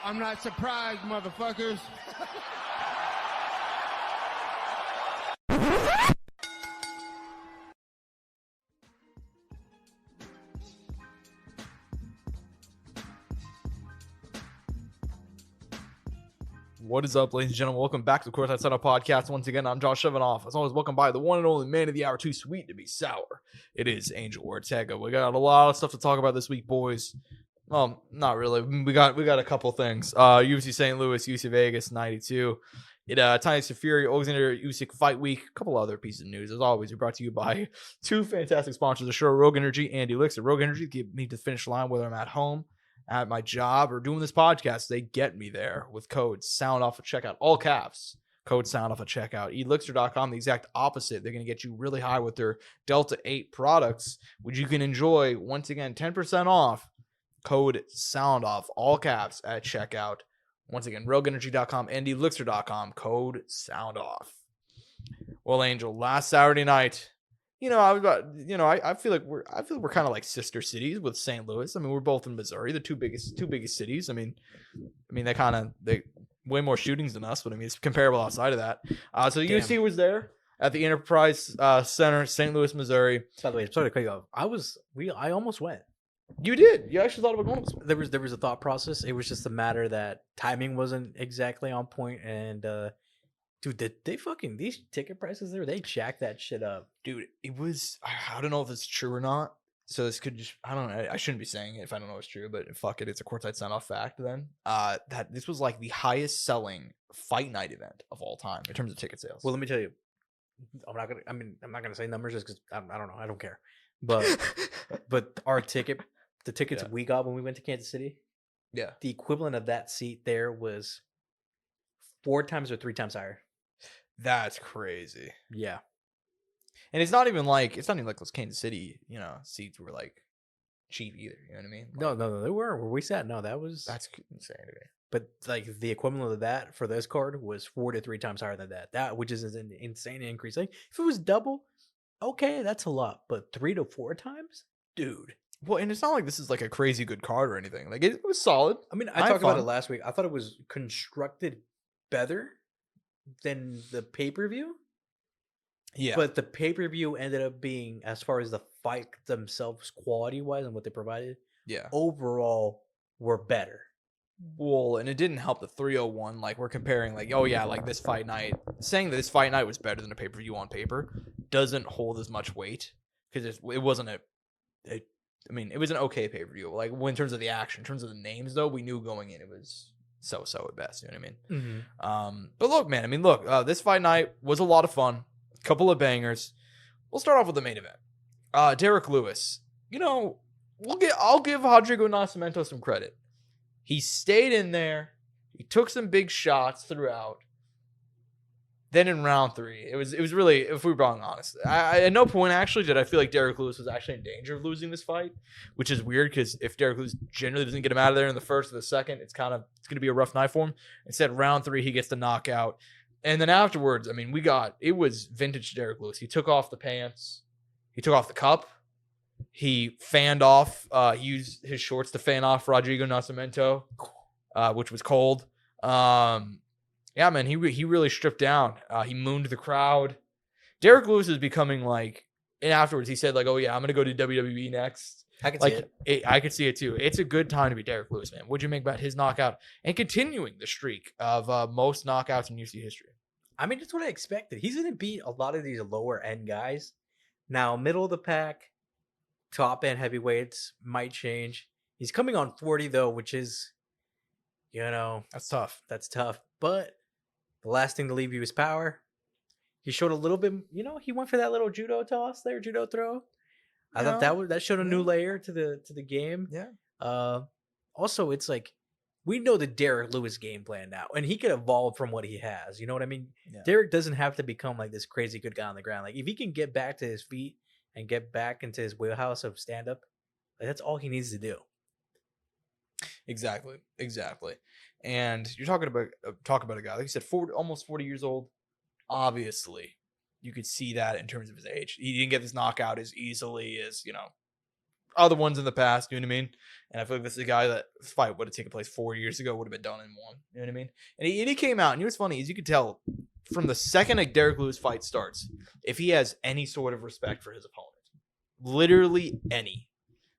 I'm not surprised, motherfuckers. What is up, ladies and gentlemen? Welcome back to the Courtside Soundoff podcast. Once again, I'm Josh Evanoff. As always, welcome by the one and only man of the hour, too sweet to be sour. It is Angel Ortega. We got a lot of stuff to talk about this week, boys. Well, not really. We got a couple things. UFC St. Louis, UFC Vegas 92. Tyson Fury, Oleksandr Usyk fight week. A couple other pieces of news. As always, we're brought to you by two fantastic sponsors of the show, Rogue Energy and ELYXR. Rogue Energy get me to the finish line, whether I'm at home, at my job, or doing this podcast. They get me there with code SOUNDOFF at checkout, all caps. Code SOUNDOFF at checkout. ELYXR.com, the exact opposite. They're going to get you really high with their Delta 8 products, which you can enjoy. Once again, 10% off. Code SOUNDOFF, all caps at checkout. Once again, RogueEnergy.com and ELYXR.com. Code SOUNDOFF. Well, Angel, last Saturday night, I feel like we're kind of like sister cities with St. Louis. I mean, we're both in Missouri, the two biggest cities. I mean, they way more shootings than us, but I mean, it's comparable outside of that. So the UFC was there at the Enterprise Center, St. Louis, Missouri. By the way, sorry to cut you off. I almost went. You did. You actually thought about going. There was a thought process. It was just a matter that timing wasn't exactly on point, and dude, did they fucking these ticket prices there? They jacked that shit up, dude. It was. I don't know if it's true or not. So this could just. I don't know. I shouldn't be saying it if I don't know it's true, but fuck it. It's a Courtside Soundoff fact. Then, that this was like the highest selling fight night event of all time in terms of ticket sales. Well, let me tell you, I'm not gonna say numbers just because I don't know. I don't care. But the tickets we got when we went to Kansas City, the equivalent of that seat there was 4 times or 3 times higher. That's crazy. Yeah. And it's not even like those Kansas City, seats were like cheap either. You know what I mean? Like, no, they were where we sat. No, that's insane to me. But like the equivalent of that for this card was 4 to 3 times higher than that. Which is an insane increase. Like if it was double, okay, that's a lot. But 3 to 4 times, dude. Well, and it's not like this is like a crazy good card or anything. Like it was solid. I mean, I talked about it last week. I thought it was constructed better than the pay-per-view. Yeah. But the pay-per-view ended up being, as far as the fight themselves, quality-wise and what they provided, overall were better. Well, and it didn't help the 301. Like we're comparing, like, oh yeah, like this fight night. Saying that this fight night was better than a pay-per-view on paper doesn't hold as much weight because it wasn't it was an okay pay-per-view. Like in terms of the action, in terms of the names, though, we knew going in it was so at best. You know what I mean? Mm-hmm. But look, man. This fight night was a lot of fun. A couple of bangers. We'll start off with the main event. Derek Lewis. I'll give Rodrigo Nascimento some credit. He stayed in there. He took some big shots throughout. Then in round 3, it was really, if we're being honest, I at no point actually did I feel like Derek Lewis was actually in danger of losing this fight, which is weird because if Derek Lewis generally doesn't get him out of there in the first or the second, it's going to be a rough night for him. Instead, round 3, he gets the knockout. And then afterwards, I mean, it was vintage Derek Lewis. He took off the pants. He took off the cup. He fanned off. He used his shorts to fan off Rodrigo Nascimento, which was cold. Yeah, man, he really stripped down. He mooned the crowd. Derek Lewis is becoming like, and afterwards he said like, oh yeah, I'm going to go to WWE next. I can see it. I could see it too. It's a good time to be Derek Lewis, man. What'd you make about his knockout and continuing the streak of most knockouts in UFC history? I mean, that's what I expected. He's going to beat a lot of these lower end guys. Now, middle of the pack, top end heavyweights might change. He's coming on 40 though, which is, that's tough. That's tough. But the last thing to leave you is power. He showed a little bit, he went for that little judo toss there, judo throw. I thought that showed a new layer to the game. Yeah. Also, it's like we know the Derek Lewis game plan now, and he could evolve from what he has. You know what I mean? Yeah. Derek doesn't have to become like this crazy good guy on the ground. Like if he can get back to his feet and get back into his wheelhouse of stand up, like, that's all he needs to do. Exactly. And you're talking about a guy, like you said, almost 40 years old. Obviously, you could see that in terms of his age. He didn't get this knockout as easily as, other ones in the past. You know what I mean? And I feel like this is a guy that fight would have taken place 4 years ago, would have been done in one. You know what I mean? And he came out, and you know what's funny is you could tell from the second a Derek Lewis fight starts if he has any sort of respect for his opponent, literally any.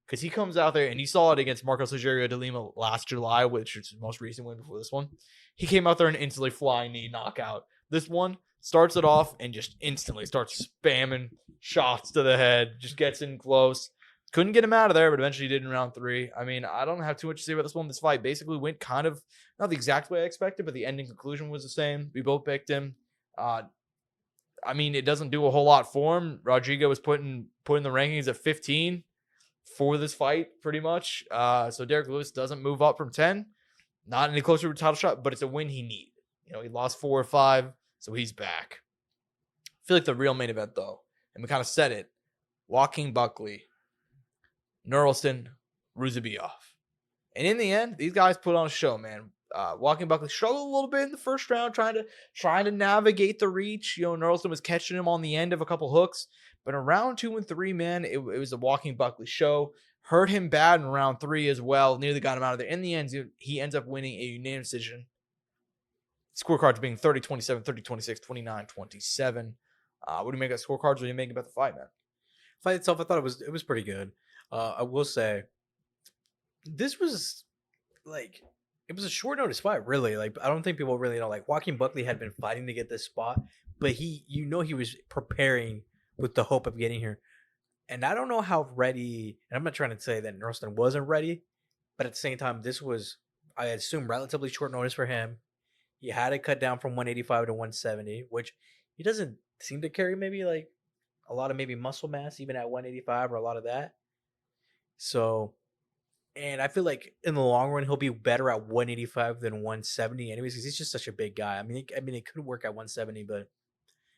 Because he comes out there, and you saw it against Marcos Rogerio de Lima last July, which is his most recent win before this one. He came out there and instantly flying knee knockout. This one starts it off and just instantly starts spamming shots to the head, just gets in close. Couldn't get him out of there, but eventually did in round 3. I mean, I don't have too much to say about this one. This fight basically went kind of, not the exact way I expected, but the ending conclusion was the same. We both picked him. I mean, it doesn't do a whole lot for him. Rodrigo was putting the rankings at 15 for this fight, pretty much. So Derek Lewis doesn't move up from 10. Not any closer to a title shot, but it's a win he needed. You know, he lost 4 or 5, so he's back. I feel like the real main event, though, and we kind of said it, Joaquin Buckley, Nurlston, Ruzibiov. And in the end, these guys put on a show, man. Joaquin Buckley struggled a little bit in the first round, trying to navigate the reach. You know, Nurlston was catching him on the end of a couple hooks. But in round 2 and 3, man, it was a Joaquin Buckley show. Hurt him bad in round 3 as well. Nearly got him out of there. In the end, he ends up winning a unanimous decision. Scorecards being 30-27, 30-26, 29-27. What do you make of scorecards? What do you make about the fight, man? Fight itself, I thought it was pretty good. I will say, this was like, it was a short notice fight, really. Like, I don't think people really know. Like, Joaquin Buckley had been fighting to get this spot, but he was preparing with the hope of getting here. And I don't know how ready, and I'm not trying to say that Nurlston wasn't ready, but at the same time, this was, I assume, relatively short notice for him. He had to cut down from 185 to 170, which he doesn't seem to carry maybe like a lot of maybe muscle mass, even at 185 or a lot of that. So, and I feel like in the long run, he'll be better at 185 than 170 anyways, because he's just such a big guy. I mean, it could work at 170, but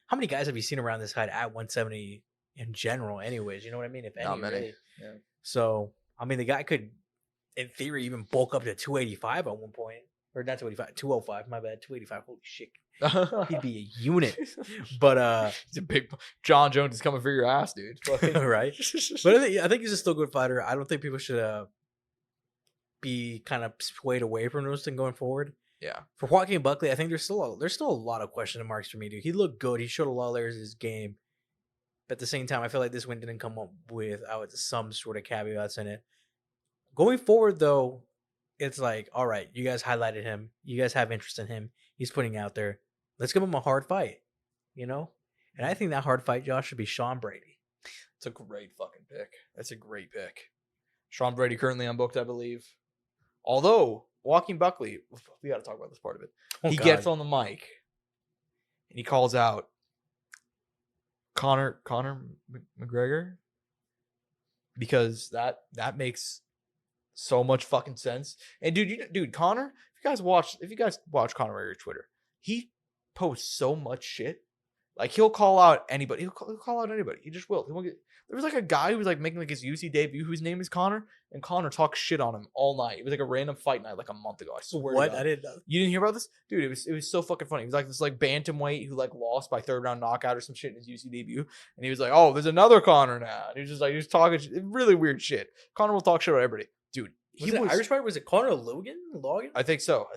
how many guys have you seen around this height at 170 in general anyways? You know what I mean? If any, Not many. really. Yeah. So, I mean, the guy could, in theory, even bulk up to 285 at one point. Or not 285, 205, my bad. 285, holy shit. He'd be a unit. But he's a big John Jones is coming for your ass, dude. right? But I think he's a still good fighter. I don't think people should be kind of swayed away from Nurlston going forward. Yeah. For Joaquin Buckley, I think there's still a lot of question marks for me, dude. He looked good. He showed a lot of layers of his game. But at the same time, I feel like this win didn't come up without some sort of caveats in it. Going forward, though, it's like, all right, you guys highlighted him. You guys have interest in him. He's putting out there. Let's give him a hard fight, you know? And I think that hard fight, Josh, should be Sean Brady. It's a great fucking pick. That's a great pick. Sean Brady currently unbooked, I believe. Although, Joaquin Buckley, we got to talk about this part of it. He gets on the mic and he calls out Conor McGregor, because that makes so much fucking sense. And dude, Conor, if you guys watch Conor McGregor's Twitter, he posts so much shit. Like, he'll call out anybody. He'll call out anybody. He just will. There was like a guy who was like making like his UFC debut, whose name is Conor, and Conor talks shit on him all night. It was like a random fight night like a month ago. I swear. What? To God. I didn't know. You didn't hear about this, dude? It was so fucking funny. He was like this like bantamweight who like lost by 3rd round knockout or some shit in his UFC debut, and he was like, "Oh, there's another Conor now." And he was talking really weird shit. Conor will talk shit about everybody, dude. Was it Irish fighter? Was it Conor Logan? I think so.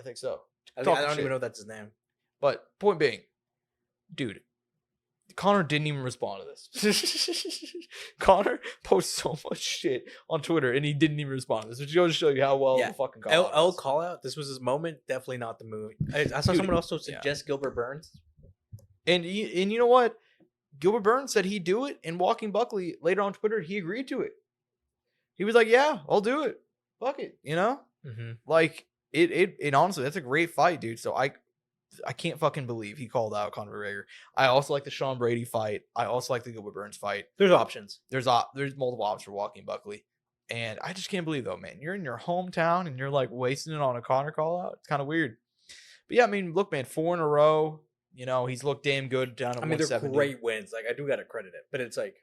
I don't even know if that's his name. But point being, dude, Conor didn't even respond to this. Conor posts so much shit on Twitter, and he didn't even respond to this, which goes to show you how well the fucking call out. This was his moment. Definitely not the move. I saw someone also suggest Gilbert Burns. And you know what? Gilbert Burns said he'd do it, and Joaquin Buckley later on Twitter, he agreed to it. He was like, "Yeah, I'll do it. Fuck it," you know? Mm-hmm. Like, it honestly, that's a great fight, dude. So I can't fucking believe he called out Conor McGregor. I also like the Sean Brady fight. I also like the Gilbert Burns fight. There's options. There's multiple options for Joaquin Buckley. And I just can't believe, though, man. You're in your hometown and you're like wasting it on a Conor call out. It's kind of weird. But yeah, I mean, look, man, 4 in a row. You know, he's looked damn good down at 170. They're great wins. Like, I do got to credit it. But it's like,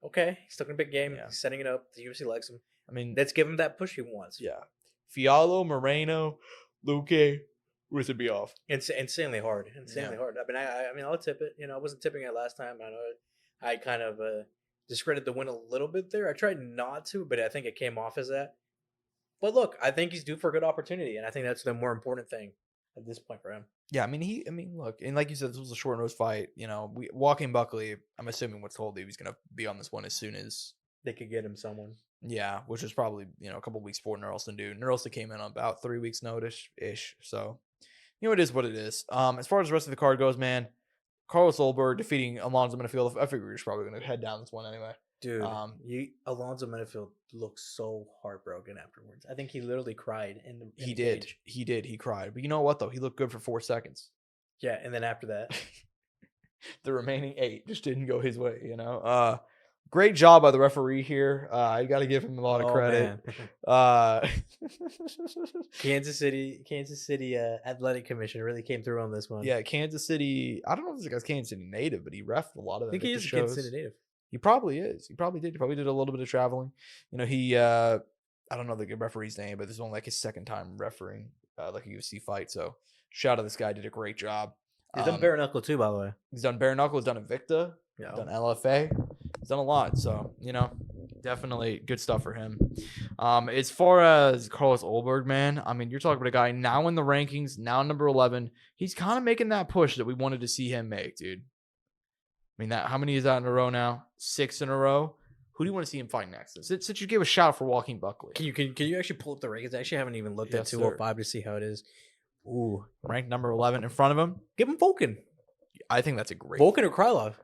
okay, he's stuck in a big game. Yeah. He's setting it up. The UFC likes him. I mean, let's give him that push he wants. Yeah. Fiallo, Moreno, Luque, Ruzibiov. Insanely hard. Hard. I mean, I'll tip it. You know, I wasn't tipping it last time. I know I kind of discredit the win a little bit there. I tried not to, but I think it came off as that. But look, I think he's due for a good opportunity, and I think that's the more important thing at this point for him. Yeah, look, and like you said, this was a short notice fight. Walking Buckley, I'm assuming was told he was going to be on this one as soon as they could get him someone. Yeah, which was probably, a couple weeks before Nerlston, dude. Nerlston came in on about 3 weeks notice-ish. So, it is what it is. As far as the rest of the card goes, man, Carlos Olberg defeating Alonzo Menifield. I figured he was probably going to head down this one anyway. Dude, Alonzo Menifield looked so heartbroken afterwards. I think he literally cried in the He the did. cage. He did. He cried. But you know what, though? He looked good for 4 seconds. Yeah, and then after that. The remaining 8 just didn't go his way, Great job by the referee here. I got to give him a lot of credit. Kansas City Athletic Commission really came through on this one. Yeah, Kansas City. I don't know if this guy's Kansas City native, but he reffed a lot of them. I think he is a Kansas City native. He probably is. He probably did. He probably did a little bit of traveling. He I don't know the referee's name, but this is only like his second time refereeing like a UFC fight. So shout out to this guy. Did a great job. He's done bare knuckle too, by the way. He's done bare knuckle. He's done Invicta. Yeah. He's done LFA. He's done a lot. So, definitely good stuff for him. As far as Carlos Olberg, man, you're talking about a guy now in the rankings, now number 11. He's kind of making that push that we wanted to see him make, dude. How many is that in a row now? 6 in a row. Who do you want to see him fight next? Since you gave a shout for Joaquin Buckley. Can you actually pull up the rankings? I actually haven't even looked at 205 to see how it is. Ooh, ranked number 11 in front of him. Give him Volkan. I think that's a great Volkan or Krylov.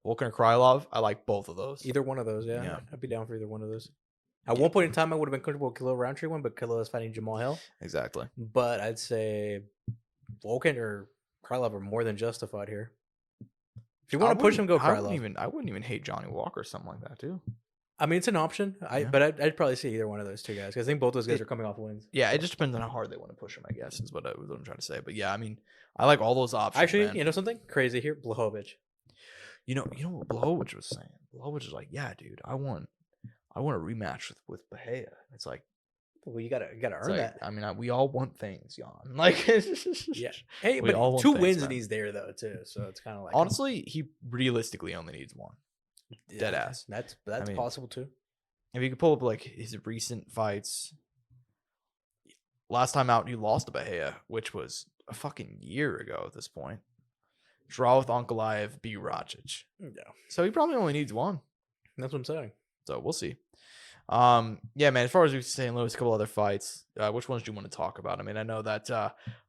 Volkan or Krylov. I like both of those. Either one of those, yeah. I'd be down for either one of those. At one point in time, I would have been comfortable with Khalil Roundtree one, but Khalil is fighting Jamal Hill. Exactly. But I'd say Volkan or Krylov are more than justified here. If you want to push him, go Krylov. I wouldn't even hate Johnny Walker or something like that, too. It's an option. But I'd probably see either one of those two guys because I think both those guys are coming off wins. Yeah, it just depends on how hard they want to push him, I guess, is what I'm trying to say. But yeah, I like all those options. Actually, man. you know something crazy here? Blachowicz. You know what Blachowicz was saying? Blachowicz was like, "Yeah, dude, I want a rematch with Bahia." It's like, well, you gotta earn that. We all want things, Jan. Like, yeah. Hey, but 2 wins and he's there though too. So it's kind of like honestly, he realistically only needs 1. Dead ass. That's possible too. If you could pull up like his recent fights, last time out he lost to Bahia, which was a fucking year ago at this point. Draw with Ankalaev, beat Rakic. Yeah. So he probably only needs 1. That's what I'm saying. So we'll see. Yeah, man. As far as we St. Louis, a couple other fights. Which ones do you want to talk about? I know that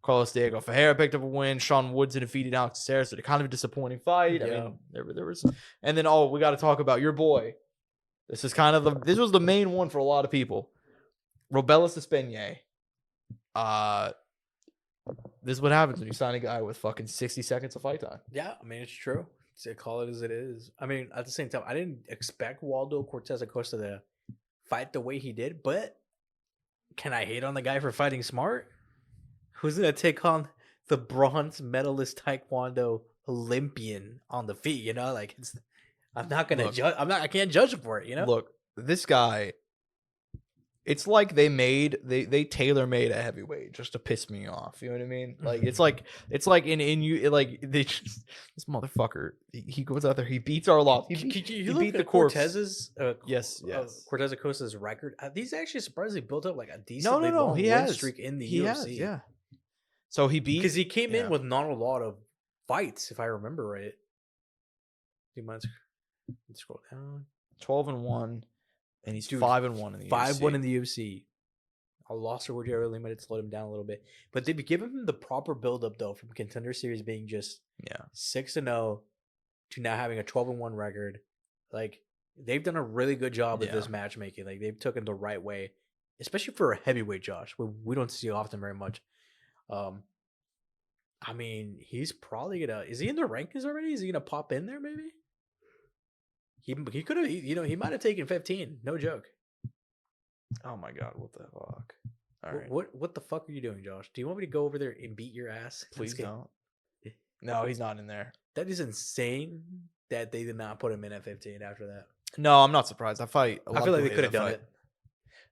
Carlos Diego Ferreira picked up a win. Sean Woodson defeated Alex Teixeira, so kind of a disappointing fight. Yeah. There was, and then we got to talk about your boy. This is this was the main one for a lot of people. Robela Suspenier. This is what happens when you sign a guy with fucking 60 seconds of fight time. Yeah, it's true. To call it as it is. At the same time, I didn't expect Waldo Cortez Acosta to fight the way he did, but can I hate on the guy for fighting smart? Who's gonna take on the bronze medalist Taekwondo Olympian on the feet? I'm not gonna judge. I can't judge him for it. Look, this guy. It's like they tailor-made a heavyweight just to piss me off. You know what I mean? Like it's like in you like this motherfucker. He goes out there. He beats Arlof. He beat the Cortez's. Yes. Cortez Acosta's record. He's actually surprisingly built up like a decent he win has streak in the he UFC. Has, yeah. So he beat because he came in with not a lot of fights, if I remember right. Do you mind? Let's scroll down. 12-1. And he's 5-1 in the UFC. 5-1 in the UFC. A loss to Rogerio Lima did slow him down a little bit. But they've given him the proper build-up, though, from Contender Series being just 6-0 to now having a 12-1 record. Like, they've done a really good job with this matchmaking. Like, they've taken the right way, especially for a heavyweight, Josh. We don't see often very much. He's probably going to... Is he in the rankings already? Is he going to pop in there, maybe? He could have, he might have taken 15. No joke. Oh my God, what the fuck? All right. What the fuck are you doing, Josh? Do you want me to go over there and beat your ass? Please don't. No, he's not in there. That is insane that they did not put him in at 15 after that. No, I'm not surprised. That fight. I feel like they could have done it.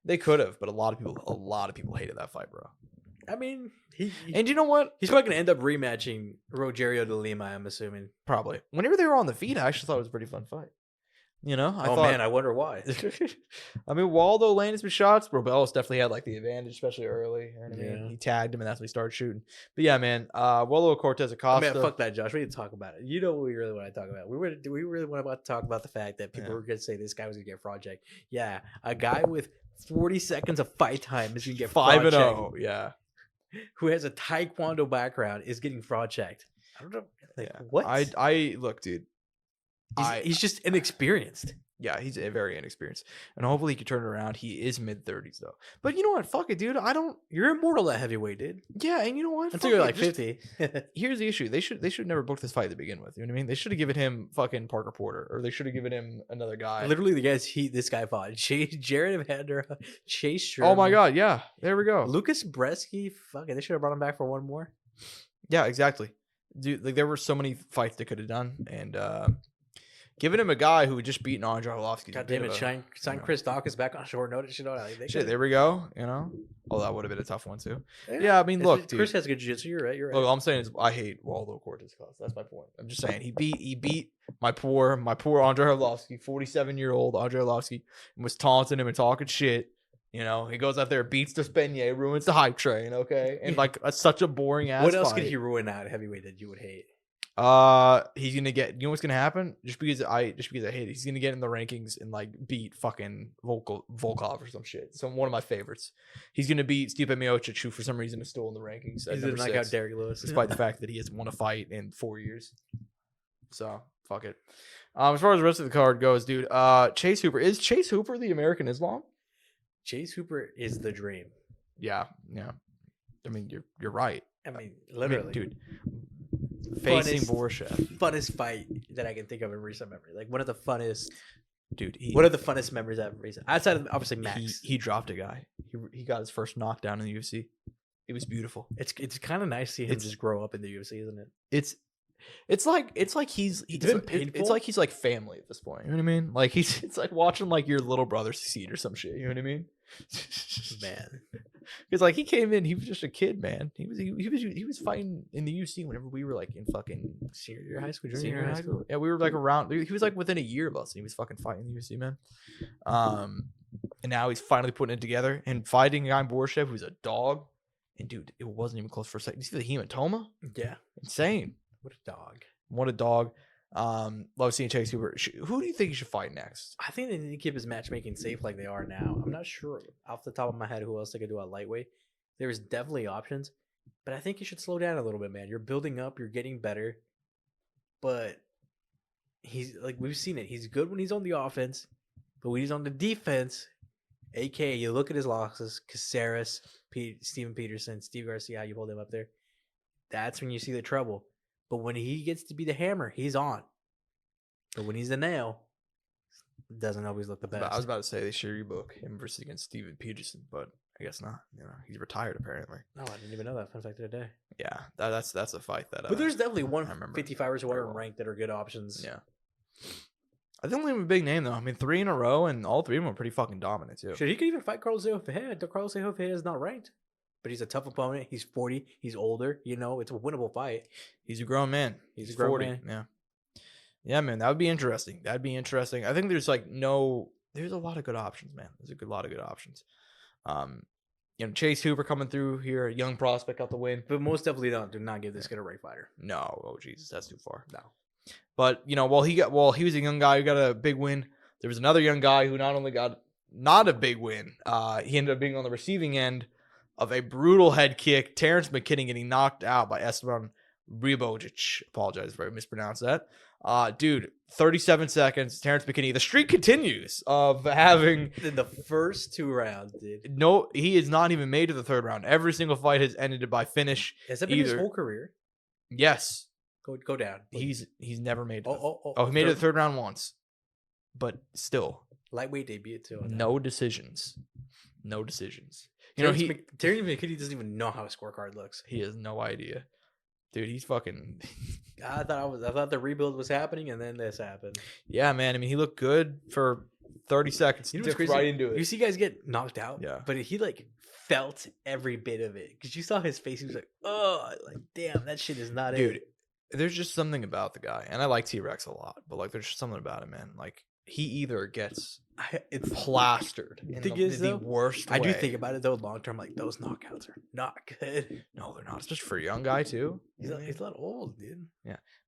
They could have, but a lot of people hated that fight, bro. And you know what? He's probably gonna end up rematching Rogerio de Lima. I'm assuming probably. Whenever they were on the feet, I actually thought it was a pretty fun fight. You know, I Man, I wonder why. I mean, Waldo landed some shots. Robellis definitely had like the advantage, especially early. You know what I mean? Yeah. He tagged him, and that's when he started shooting. But yeah, man, Waldo Cortez Acosta. Man, fuck that, Josh. We need to talk about it. You know what we really want to talk about? We really want to talk about the fact that people were going to say this guy was going to get fraud checked. Yeah, a guy with 40 seconds of fight time is going to get 5-0. Yeah, who has a taekwondo background is getting fraud checked. I don't know. Like, yeah. what? I look, dude. He's just inexperienced. Yeah, he's very inexperienced, and hopefully he can turn it around. He is mid-30s though, but you know what? Fuck it, dude. You're immortal at heavyweight, dude. Yeah, and you know what? Until you're like 50. Here's the issue: they should never book this fight to begin with. You know what I mean? They should have given him fucking Parker Porter, or they should have given him another guy. Literally, the guys this guy fought: Jared Evander, Chase Sherman. Oh my god, yeah, there we go. Lucas Bresky. Fuck it, they should have brought him back for one more. Yeah, exactly. Dude, like there were so many fights they could have done, and giving him a guy who had just beaten Andre Arlovsky. God damn it, sign Chris Dawkins back on short notice. You know, shit, there we go. You know, oh, that would have been a tough one too. Yeah, I mean, look, Chris dude, has good jiu-jitsu. You're right. Look, all I'm saying is I hate Waldo Cortez. That's my point. I'm just saying he beat my poor Andre Arlovsky, 47-year-old Andre Arlovsky, and was taunting him and talking shit. You know, he goes out there, beats Despenier, ruins the hype train. Okay, and like such a boring ass. What else fight. could he ruin out heavyweight that you would hate? He's gonna get. You know what's gonna happen? Just because I hate it, he's gonna get in the rankings and like beat fucking Volkov or some shit. One of my favorites. He's gonna beat Stipe Miocic, who for some reason is still in the rankings. He's gonna knock out Derek Lewis, despite the fact that he hasn't won a fight in 4 years. So fuck it. As far as the rest of the card goes, dude, Chase Hooper, is Chase Hooper the American Islam? Chase Hooper is the dream. Yeah. I mean, you're right. I mean, literally, dude. Facing Borshev. Funnest fight that I can think of in recent memory. Like one of the funnest. Dude, one of the funnest memories I've recent. Outside of obviously Max. He dropped a guy. He got his first knockdown in the UFC. It was beautiful. It's kind of nice to see him just grow up in the UFC, isn't it? It's like he's like family at this point. You know what I mean? Like it's like watching like your little brother succeed or some shit. You know what I mean? Man, because like he came in, he was just a kid, man. He was fighting in the UFC whenever we were like in fucking senior high school, junior high school. Yeah, we were like around. He was like within a year of us, and he was fucking fighting in the UFC, man. And now he's finally putting it together and fighting a guy in Borshev who's a dog. And dude, it wasn't even close for a second. You see the hematoma? Yeah, insane. What a dog. What a dog. Love seeing Chase Hooper. Who do you think he should fight next? I think they need to keep his matchmaking safe like they are now. I'm not sure off the top of my head who else they could do at lightweight. There's definitely options, but I think you should slow down a little bit, man. You're building up, you're getting better, but he's like we've seen it. He's good when he's on the offense, but when he's on the defense, aka you look at his losses, Caceres, Steven Peterson, Steve Garcia, how you hold him up there. That's when you see the trouble. But when he gets to be the hammer, he's on. But when he's the nail, it doesn't always look the best. I was about to say they share your book, him versus against Steven Peterson, but I guess not. You know, he's retired apparently. No, I didn't even know that. Fun fact of the day. Yeah, that's a fight that. But there's definitely 55ers who are ranked that are good options. Yeah. I think only a big name though. I mean, 3 in a row, and all 3 of them were pretty fucking dominant too. Sure, he could even fight Carlos Cejudo. Carlos Cejudo is not ranked. But he's a tough opponent. He's 40. He's older. You know, it's a winnable fight. He's a grown man. He's a grown 40. Man. Yeah. Yeah, man. That would be interesting. That'd be interesting. I think there's like there's a lot of good options, man. There's a lot of good options. You know, Chase Hooper coming through here, a young prospect got the win. But most definitely do not give this kid a right fighter. No. Oh, Jesus. That's too far. No. But, you know, he was a young guy who got a big win. There was another young guy who not only got not a big win, he ended up being on the receiving end of a brutal head kick. Terrence McKinney getting knocked out by Esteban Ribojic. Apologize if I mispronounced that. Dude, 37 seconds. Terrence McKinney. The streak continues of having in the first 2 rounds, dude. No, he has not even made to the 3rd round. Every single fight has ended by finish. Has that been his whole career? Yes. Go down. He's never made. He made it to the 3rd round once, but still lightweight debut too. No decisions. You Terrence know, Terrence McKinney doesn't even know how a scorecard looks. He has no idea. Dude, he's fucking I thought the rebuild was happening and then this happened. Yeah, man. I mean, he looked good for 30 seconds. You know what's crazy? Right into it. You see guys get knocked out, yeah. But he like felt every bit of it. Because you saw his face, he was like, oh, like damn, that shit is not it. Dude, there's just something about the guy. And I like T-Rex a lot, but like there's just something about him, man. Like he either gets It's plastered in thing the, is, the though, worst I do way. think about it though. Long term, like those knockouts are not good. No, they're not. Especially for a young guy too. You He's know a, what I he's mean? a lot old, dude.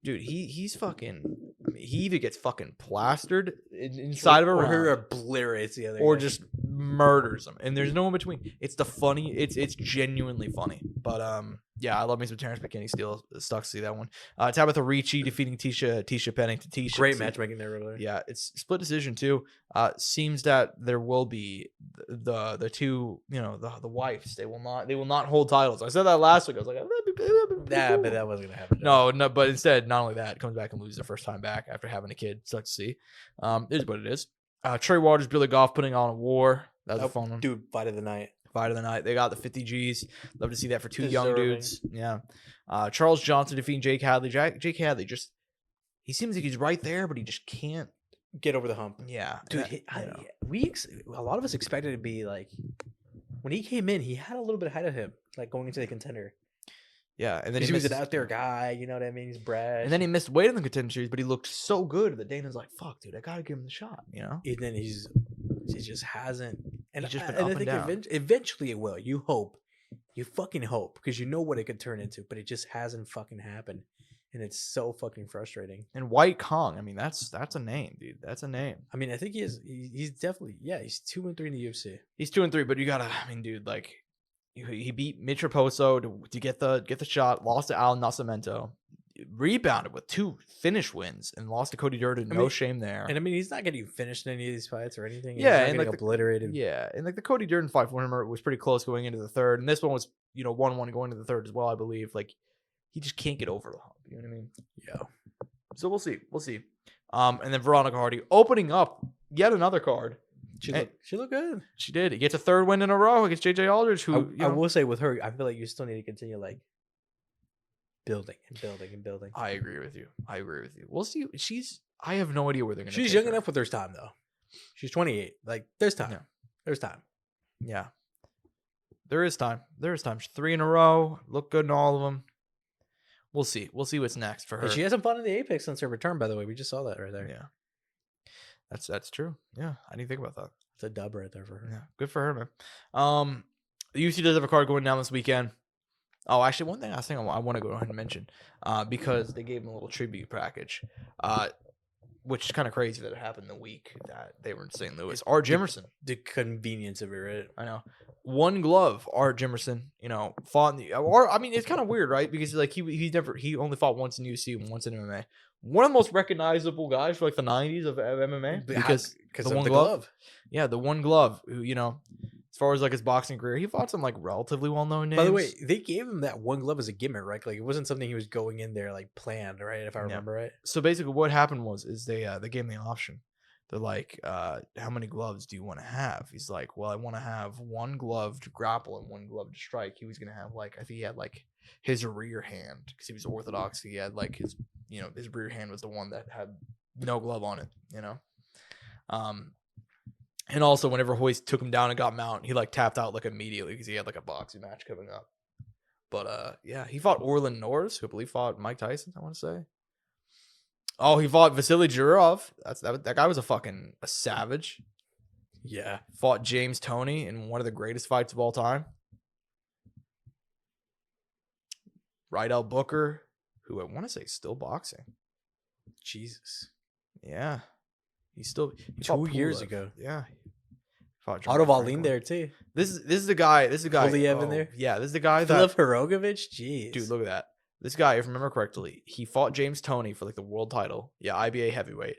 Dude, he's fucking. I mean, he either gets fucking plastered inside of a round, or obliterates the other, or guy. just murders him, and there's no in between. It's the funny. It's genuinely funny. But yeah, I love me some Terrence McKinney. Still stuck to see that one. Tabitha Ricci defeating Tisha Pennington. Tisha, Great matchmaking there, really. Yeah, it's split decision too. Seems that there will be the two, the wives. They will not hold titles. I said that last week. I was like, Yeah, but that wasn't gonna happen. no, but instead, not only that, comes back and loses the first time back after having a kid. Sucks to see. It is what it is. Trey Waters, Billy Goff putting on a war. That was a fun one. Dude, fight of the night. Fight of the night. They got the 50 Gs. Love to see that for two young Deserving. dudes. Yeah. Charles Johnson defeating Jake Hadley. Jake Hadley just, he seems like he's right there, but he just can't. Get over the hump. Yeah. Dude, that, you know. a lot of us expected it to be like when he came in, he had a little bit ahead of him, like going into the contender. Yeah. And then He was missed, an out there guy, you know what I mean? He's brash. and then he missed weight in the contender series, but he looked so good that Dana's like, fuck, dude, I got to give him the shot, you know? And then he just hasn't. And He's just been and up I and think down. eventually it will. You hope. You fucking hope because you know what it could turn into, but it just hasn't fucking happened. And it's so fucking frustrating. And White Kong, I mean, that's a name, dude. That's a name. I mean, I think he's definitely, he's 2-3 in the UFC. He's 2-3, but you gotta, I mean, dude, like he beat Mitch Raposo to get the shot, lost to Alan Nascimento, rebounded with 2 finish wins, and lost to Cody Durden. No shame there. And I mean, he's not getting finished in any of these fights or anything. He's Yeah, not and getting like obliterated. Yeah, and like the Cody Durden fight for him was pretty close going into the third, and this one was 1-1 going into the third as well, I believe. Like he just can't get over the hump. You know what I mean? Yeah. So we'll see. And then Veronica Hardy opening up yet another card. She looked good. She did. He gets a third win in a row against JJ Aldridge, who I will say with her, I feel like you still need to continue like building and building and building. I agree with you. We'll see. I have no idea where they're going to She's young enough with there's time though. She's 28. Like there's time. Yeah. There's time. Yeah. There is time. She's 3 in a row. Look good in all of them. We'll see. We'll see what's next for her. And she hasn't fought in the Apex since her return, by the way. We just saw that right there. Yeah. That's true. Yeah. I didn't think about that. It's a dub right there for her. Yeah. Good for her, man. The UFC does have a card going down this weekend. Oh, actually, one thing I want to go ahead and mention, because they gave him a little tribute package, which is kind of crazy that it happened the week that they were in St. Louis. Art Jimerson. The convenience of it, right? I know. One glove, Art Jimerson, fought in the. Or I mean, it's kind of weird, right? Because like he only fought once in UFC and once in MMA. One of the most recognizable guys for like the 90s of MMA because the one glove. Yeah, the one glove. Who as far as like his boxing career, he fought some like relatively well-known names. By the way, they gave him that one glove as a gimmick, right? Like it wasn't something he was going in there like planned, right? If I remember right. So basically, what happened is they gave him the option. They're like, how many gloves do you want to have? He's like, well, I want to have one glove to grapple and one glove to strike. He was going to have I think he had like his rear hand because he was Orthodox. He had like his rear hand was the one that had no glove on it, And also whenever Hoist took him down and got him out, he like tapped out like immediately because he had like a boxing match coming up. But yeah, he fought Orlin Norris, who I believe fought Mike Tyson, I want to say. Oh, he fought Vasily Jurov. That guy was a savage. Yeah. Fought James Toney in one of the greatest fights of all time. Rydell Booker, who I want to say is still boxing. Jesus. Yeah. He's still 2 years ago. Yeah. Otto Wallin there too. This is the guy. Poliev in there. Yeah, this is the guy Filip Hirogovich. Jeez. Dude, look at that. This guy, if I remember correctly, he fought James Toney for like the world title. Yeah, IBA heavyweight.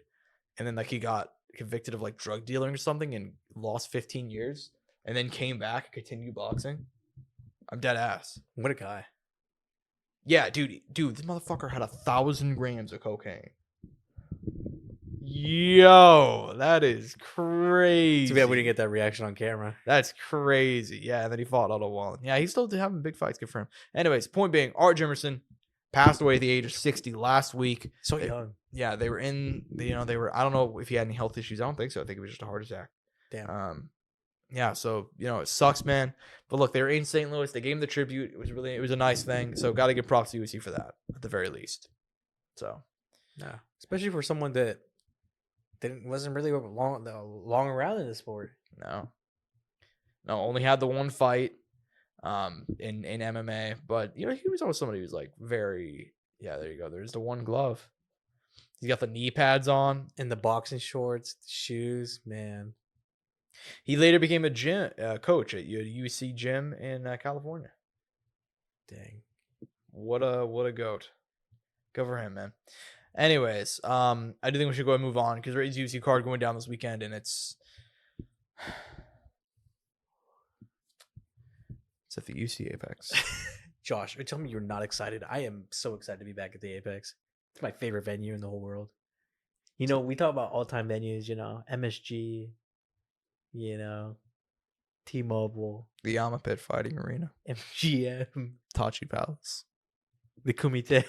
And then like he got convicted of like drug dealing or something and lost 15 years and then came back and continued boxing. I'm dead ass. What a guy. Yeah, dude, this motherfucker had 1,000 grams of cocaine. Yo, that is crazy. Too bad we didn't get that reaction on camera. That's crazy. Yeah, and then he fought Otto Wallin. Yeah, he's still having big fights. Good for him. Anyways, point being, Art Jimerson passed away at the age of 60 last week. So young. Yeah, they were I don't know if he had any health issues. I don't think so. I think it was just a heart attack. Damn. Yeah, so it sucks, man. But look, they were in St. Louis. They gave him the tribute. It was a nice thing. So got to give props to UFC for that at the very least. So, yeah, especially for someone that wasn't really long around in the sport. No, only had the one fight in MMA, but he was always somebody who's like very there you go. There's the one glove. He's got the knee pads on and the boxing shorts, the shoes, man. He later became a gym coach at UC gym in California. Dang. What a goat. Go for him, man. Anyways, I do think we should go ahead and move on because there is a UFC card going down this weekend, and it's at the UC Apex. Josh, are you telling me you're not excited? I am so excited to be back at the Apex. It's my favorite venue in the whole world. We talk about all-time venues, MSG, T-Mobile. The Yamapit Fighting Arena. MGM. Tachi Palace. The Kumite.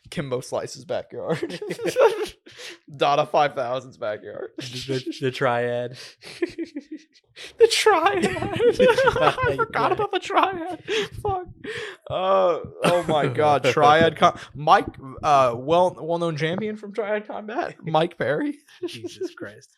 Kimbo Slice's backyard. Dada 5000's backyard. The Triad. The Triad. I forgot about the Triad. Fuck. Oh my God. Triad. Mike, well-known champion from Triad Combat. Mike Perry. Jesus Christ.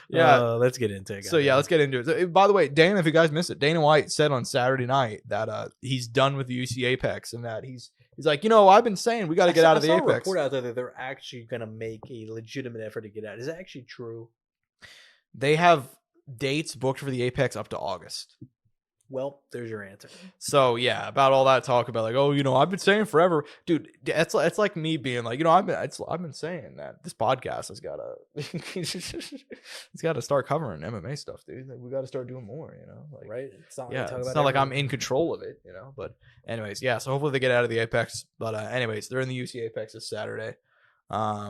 Yeah. Let's get into it, guys. So yeah, let's get into it. So, by the way, Dana, if you guys missed it, Dana White said on Saturday night that he's done with the UC Apex and that he's like, I've been saying we got to get out of the Apex. I saw a report out there that they're actually going to make a legitimate effort to get out. Is that actually true? They have dates booked for the Apex up to August. Well, there's your answer. So yeah, about all that talk about like, I've been saying forever, dude. It's like me being like, I've been saying that this podcast has got it's got to start covering MMA stuff, dude. Like, we got to start doing more, like, right? It's not, it's not like I'm in control of it, But anyways, yeah. So hopefully they get out of the Apex. But anyways, they're in the UC Apex this Saturday. I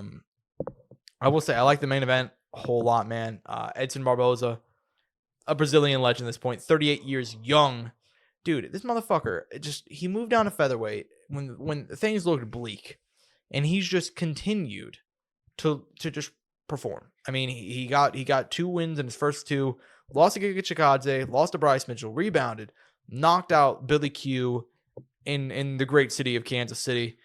will say I like the main event a whole lot, man. Edson Barboza, a Brazilian legend at this point, 38 years young. Dude, this motherfucker, he moved down to featherweight when things looked bleak. And he's just continued to just perform. I mean, he got 2 wins in his first 2. Lost to Giga Chikadze, lost to Bryce Mitchell, rebounded, knocked out Billy Q in the great city of Kansas City.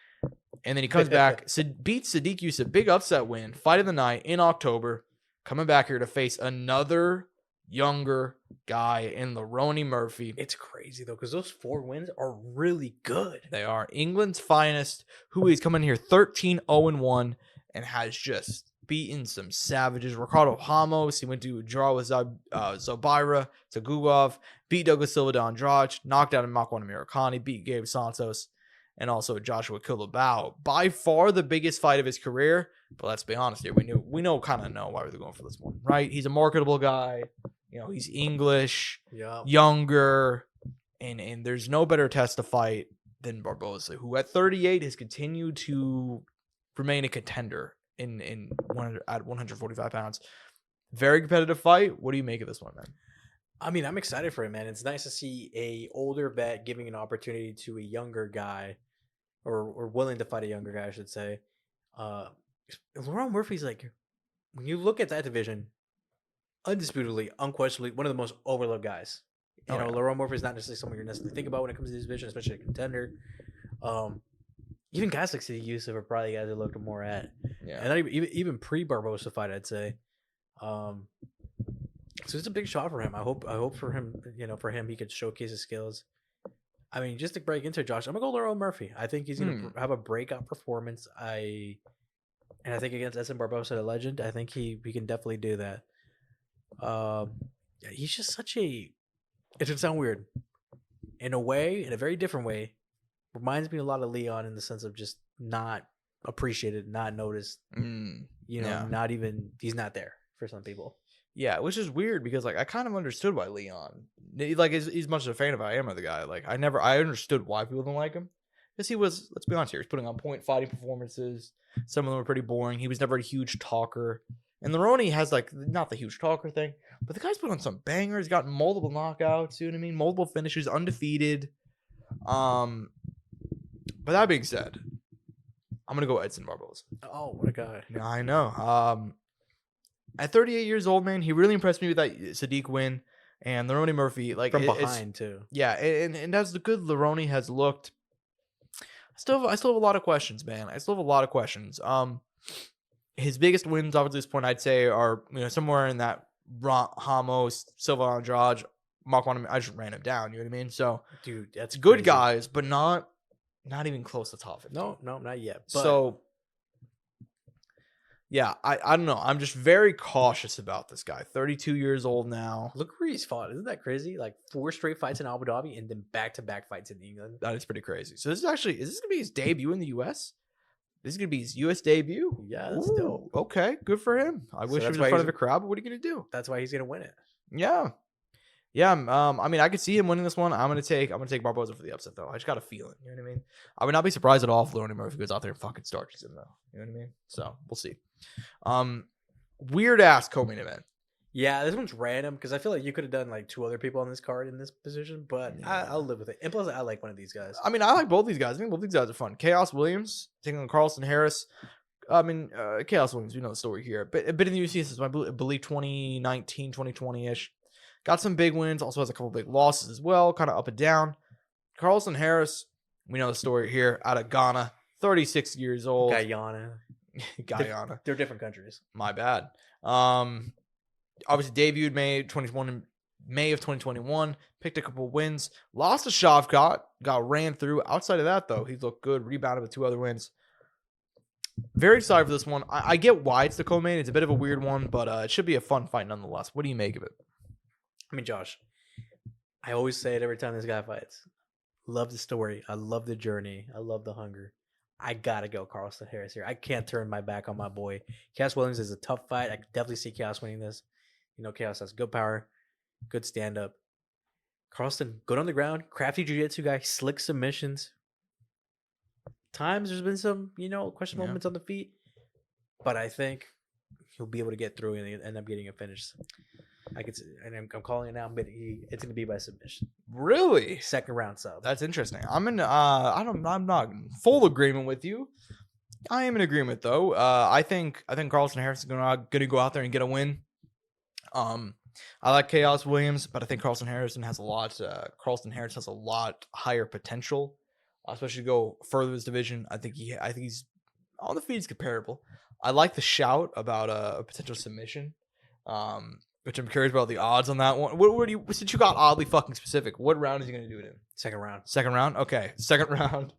And then he comes back, beats Sadiq Yusuff, big upset win, fight of the night in October, coming back here to face another younger guy in Lerone Murphy. It's crazy though, because those 4 wins are really good. They are. England's finest, who is coming here 13-0-1 and has just beaten some savages. Ricardo Ramos, he went to draw with Zobaira Tagugov, beat Douglas Silva de Andrade, knocked out Makwan Amirkhani, beat Gabe Santos, and also Joshua Kilabao. By far the biggest fight of his career, but let's be honest here, we know why we're going for this one, right? He's a marketable guy. He's English, younger, and there's no better test to fight than Barboza, who at 38 has continued to remain a contender at 145 pounds. Very competitive fight. What do you make of this one, man? I mean, I'm excited for it, man. It's nice to see a older vet giving an opportunity to a younger guy, or willing to fight a younger guy, I should say. Lerone Murphy's like, when you look at that division, undisputably, unquestionably, one of the most overlooked guys. Lerone Murphy is not necessarily someone you're necessarily think about when it comes to this division, especially a contender. Even guys like Sadiq Yusuff are probably guys I looked more at. Yeah, and not even pre-Barboza fight, I'd say. So it's a big shot for him. I hope for him, for him, he could showcase his skills. I mean, just to break into it, Josh, I'm gonna go Lerone Murphy. I think he's gonna have a breakout performance. I think against Edson Barboza, the legend, I think he can definitely do that. He's just such a. It should sound weird, in a very different way. Reminds me a lot of Leon in the sense of just not appreciated, not noticed. Not even he's not there for some people. Yeah, which is weird because I kind of understood why Leon, as much as a fan of I am of the guy, I understood why people don't like him because he was, let's be honest here, he's putting on point fighting performances. Some of them were pretty boring. He was never a huge talker. And Lerone has not the huge talker thing, but the guy's put on some bangers, got multiple knockouts, you know what I mean? Multiple finishes, undefeated. But that being said, I'm going to go Edson Barboza. Oh, what a guy. Yeah, I know. At 38 years old, man, he really impressed me with that Sadiq win. And Lerone Murphy, from behind too. Yeah, and as the good Lerone has looked, I still have a lot of questions, man. I still have a lot of questions. his biggest wins up to this point, I'd say, are somewhere in that Ramos, Silva Andrade, Mark One. I just ran him down. You know what I mean? So, dude, that's good crazy. guys, but not even close to top 15. No, not yet. But So, yeah, I don't know. I'm just very cautious about this guy. 32 years old now. look where he's fought. Isn't that crazy? Like 4 straight fights in Abu Dhabi and then back-to-back fights in England. That is pretty crazy. So is this going to be his debut in the U.S.? This is going to be his U.S. debut? Yeah, that's dope. Okay, good for him. I wish he was in front of a crowd, but what are you going to do? That's why he's going to win it. Yeah. Yeah, I mean, I could see him winning this one. I'm gonna take Barboza for the upset, though. I just got a feeling. You know what I mean? I would not be surprised at all if Leone Murphy goes out there and fucking starches him, though. You know what I mean? So we'll see. Weird ass co-main event. Yeah, this one's random because I feel like you could have done like 2 other people on this card in this position, but Yeah. I'll live with it. And plus, I like one of these guys. I mean, I like both these guys. I think both these guys are fun. Chaos Williams taking on Carlston Harris. I mean, Chaos Williams, we know the story here. But in the UFC since I believe 2019, 2020-ish. Got some big wins. Also has a couple big losses as well. Kind of up and down. Carlston Harris, we know the story here. Out of Ghana. 36 years old. Guyana. They're different countries. My bad. Obviously debuted May of 2021. Picked a couple wins. Lost to Shavkat. Got ran through. Outside of that, though, he looked good. Rebounded with 2 other wins. Very excited for this one. I get why it's the co-main. It's a bit of a weird one, but it should be a fun fight nonetheless. What do you make of it? I mean, Josh, I always say it every time this guy fights. Love the story. I love the journey. I love the hunger. I gotta go Carlston Harris here. I can't turn my back on my boy. Chaos Williams is a tough fight. I could definitely see Chaos winning this. Chaos has good power, good stand-up. Carlston, good on the ground, crafty jiu-jitsu guy, slick submissions. Times there's been some, questionable moments on the feet. But I think he'll be able to get through and end up getting a finish. I'm calling it now. But it's going to be by submission. Really? Second round sub. That's interesting. I'm not in full agreement with you. I am in agreement though. I think Carlston Harris is gonna go out there and get a win. I like Chaos Williams, but I think Carlston Harris has a lot higher potential, especially to go further in this division. I think he's on the feet is comparable. I like the shout about a potential submission. Which I'm curious about the odds on that one. What do you, since you got oddly fucking specific, what round is he going to do it in? Second round. Second round? Okay. Second round.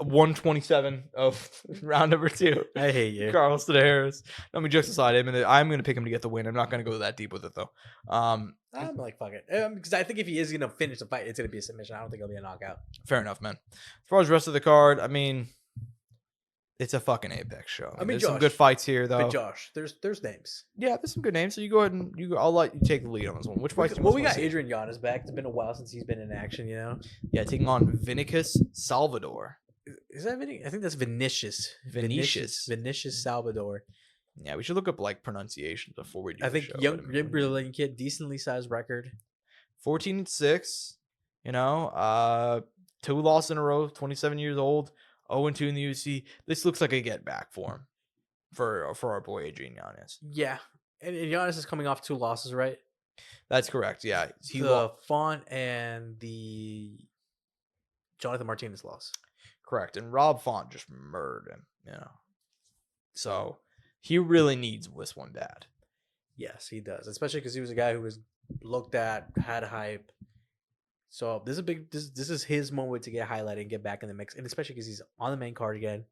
127 of round number 2. I hate you. Carlston Harris. I mean, jokes aside, I'm going to pick him to get the win. I'm not going to go that deep with it, though. I'm like, fuck it. Because I think if he is going to finish the fight, it's going to be a submission. I don't think it'll be a knockout. Fair enough, man. As far as the rest of the card, I mean, it's a fucking Apex show. I mean, there's some good fights here, though. But Josh, there's names. Yeah, there's some good names. So you go ahead and I'll let you take the lead on this one. Which fights? Well, we got Adrian Yanez back. It's been a while since he's been in action. Yeah, taking on Vinicus Salvador. Is that Vinicius? I think that's Vinicius. Vinicius Salvador. Yeah, we should look up like pronunciations before we do. I think young Brazilian kid, decently sized record. 14-6. 2 losses in a row. 27 years old. 0-2 in the UFC. This looks like a get back for him, for our boy Adrian Yanez. Yeah, and Yanez is coming off 2 losses, right? That's correct. Yeah, the Font and the Jonathan Martinez loss. Correct, and Rob Font just murdered him. So he really needs this one bad. Yes, he does, especially because he was a guy who was looked at, had hype. So this is this is his moment to get highlighted and get back in the mix, and especially because he's on the main card again.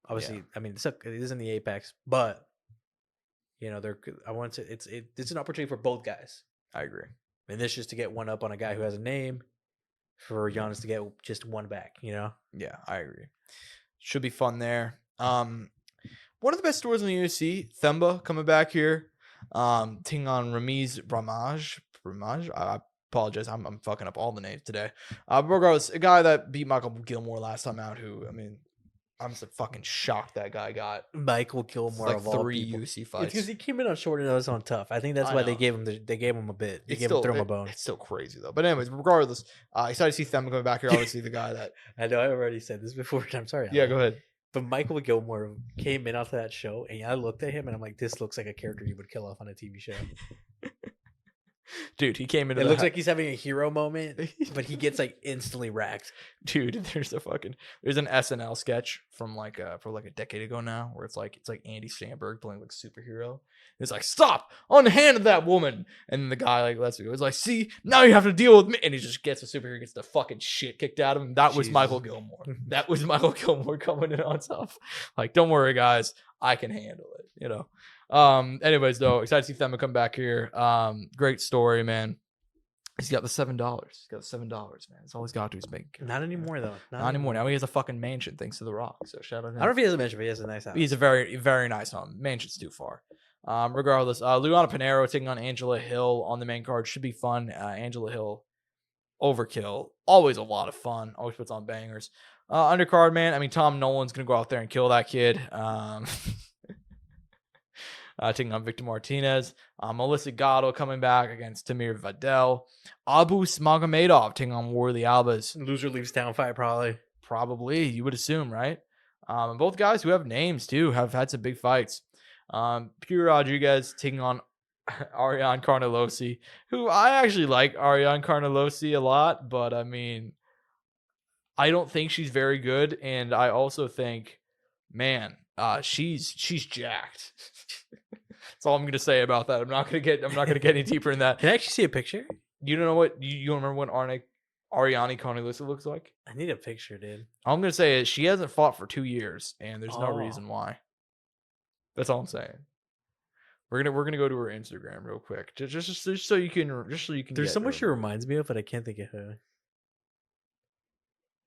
Obviously, yeah. I mean, it is in the Apex, but it's an opportunity for both guys. I agree. And this just to get one up on a guy who has a name, for Giannis to get just one back. Yeah, I agree. Should be fun there. One of the best stories in the UFC, Themba coming back here, taking on Ramiz Bramaj. I apologize. I'm fucking up all the names today. Regardless, a guy that beat Michael Gilmore last time out, who, I mean, I'm just fucking shocked that guy got Michael Gilmore of all 3 people. UFC fights. It's because he came in on short notice on Tough. I think that's why they gave him a bit. They threw him a bone. It's still crazy though. But anyways, regardless, excited to see Themba coming back here. Obviously, the guy that I know I already said this before. I'm sorry. Yeah, go ahead. But Michael Gilmore came in onto that show, and I looked at him and I'm like, this looks like a character you would kill off on a TV show. Dude, he came into It the looks like he's having a hero moment, but he gets like instantly racked. Dude, there's an SNL sketch from for like a decade ago now where it's like Andy Samberg playing like superhero. It's like, stop, unhand that woman. And then the guy like lets it go. It's like, see, now you have to deal with me. And he just gets the superhero, gets the fucking shit kicked out of him. That was Jesus. Michael Gilmore. That was Michael Gilmore coming in on top. Like, don't worry, guys, I can handle it, you know. Anyways, though, excited to see Thema come back here. Great story, man. He's got the $7. He's got the $7, man. That's all he's got to is make. Not anymore though. Not anymore. Now he has a fucking mansion thanks to The Rock. So shout out to him. I don't know if he has a mansion, but he has a nice house. He's a very, very nice home. Mansion's too far. Regardless, Luana Pinheiro taking on Angela Hill on the main card should be fun. Angela Hill, overkill, always a lot of fun. Always puts on bangers. Undercard, man. I mean, Tom Nolan's gonna go out there and kill that kid. Taking on Victor Martinez. Melissa Gatto coming back against Tamir Vidal. Abu Smagomedov taking on Warley Albas. Loser leaves town fight probably. Probably, you would assume, right? And both guys who have names too have had some big fights. Pure Rodriguez taking on Ariane Carnelosi, who I actually like Ariane Carnelosi a lot, but I mean, I don't think she's very good, and I also think, man, she's jacked. That's all I'm gonna say about that. I'm not gonna get any deeper in that. Can I actually see a picture? You don't know what you don't remember what Ariane Carnelosi looks like? I need a picture, dude. All I'm gonna say is she hasn't fought for 2 years, and there's no reason why. That's all I'm saying. We're gonna go to her Instagram real quick, just so you can There's someone she reminds me of, but I can't think of her.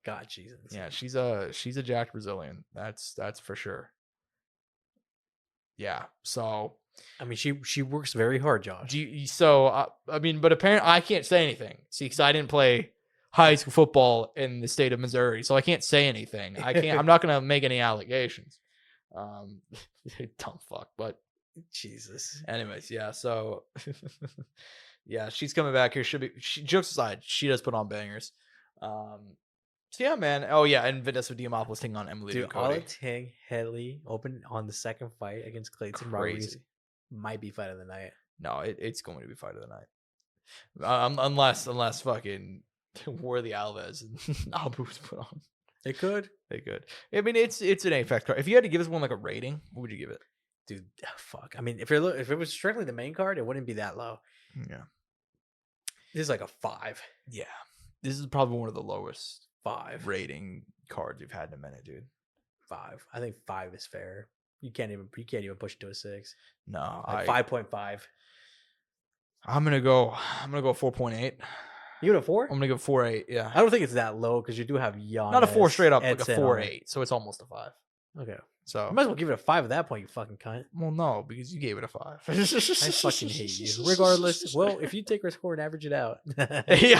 God, Jesus. Yeah, she's a jacked Brazilian. That's for sure. Yeah. So I mean, she works very hard, Josh. I mean, but apparently I can't say anything. See, because I didn't play high school football in the state of Missouri, so I can't say anything. I'm not gonna make any allegations. Dumb fuck, but Jesus. Anyways, yeah. So yeah, she's coming back here. Jokes aside, she does put on bangers. So yeah, man. Oh yeah, and Vanessa Diamopoulos taking on Emily Dude, Ducote. Oleksandr Usyk open on the second fight against Clayton Rodriguez might be fight of the night. No, it's going to be fight of the night. Unless fucking Worthy Alves and Abu's put on. They could. I mean, it's an Apex card. If you had to give this one like a rating, what would you give it? Dude, fuck. I mean, if it was strictly the main card, it wouldn't be that low. Yeah. This is like a 5. Yeah. This is probably one of the lowest 5 rating cards we've had in a minute, dude. 5. I think 5 is fair. You can't even push it to a 6. No, like 5.5. I'm gonna go 4.8. You give it a 4? I'm gonna go 4.8. Yeah. I don't think it's that low because you do have Giannis. Not a 4 straight up, like a 4.8. So it's almost a 5. Okay. So you might as well give it a 5 at that point, you fucking cunt. Well, no, because you gave it a 5. I fucking hate you. Regardless, well, if you take our score and average it out. Yeah,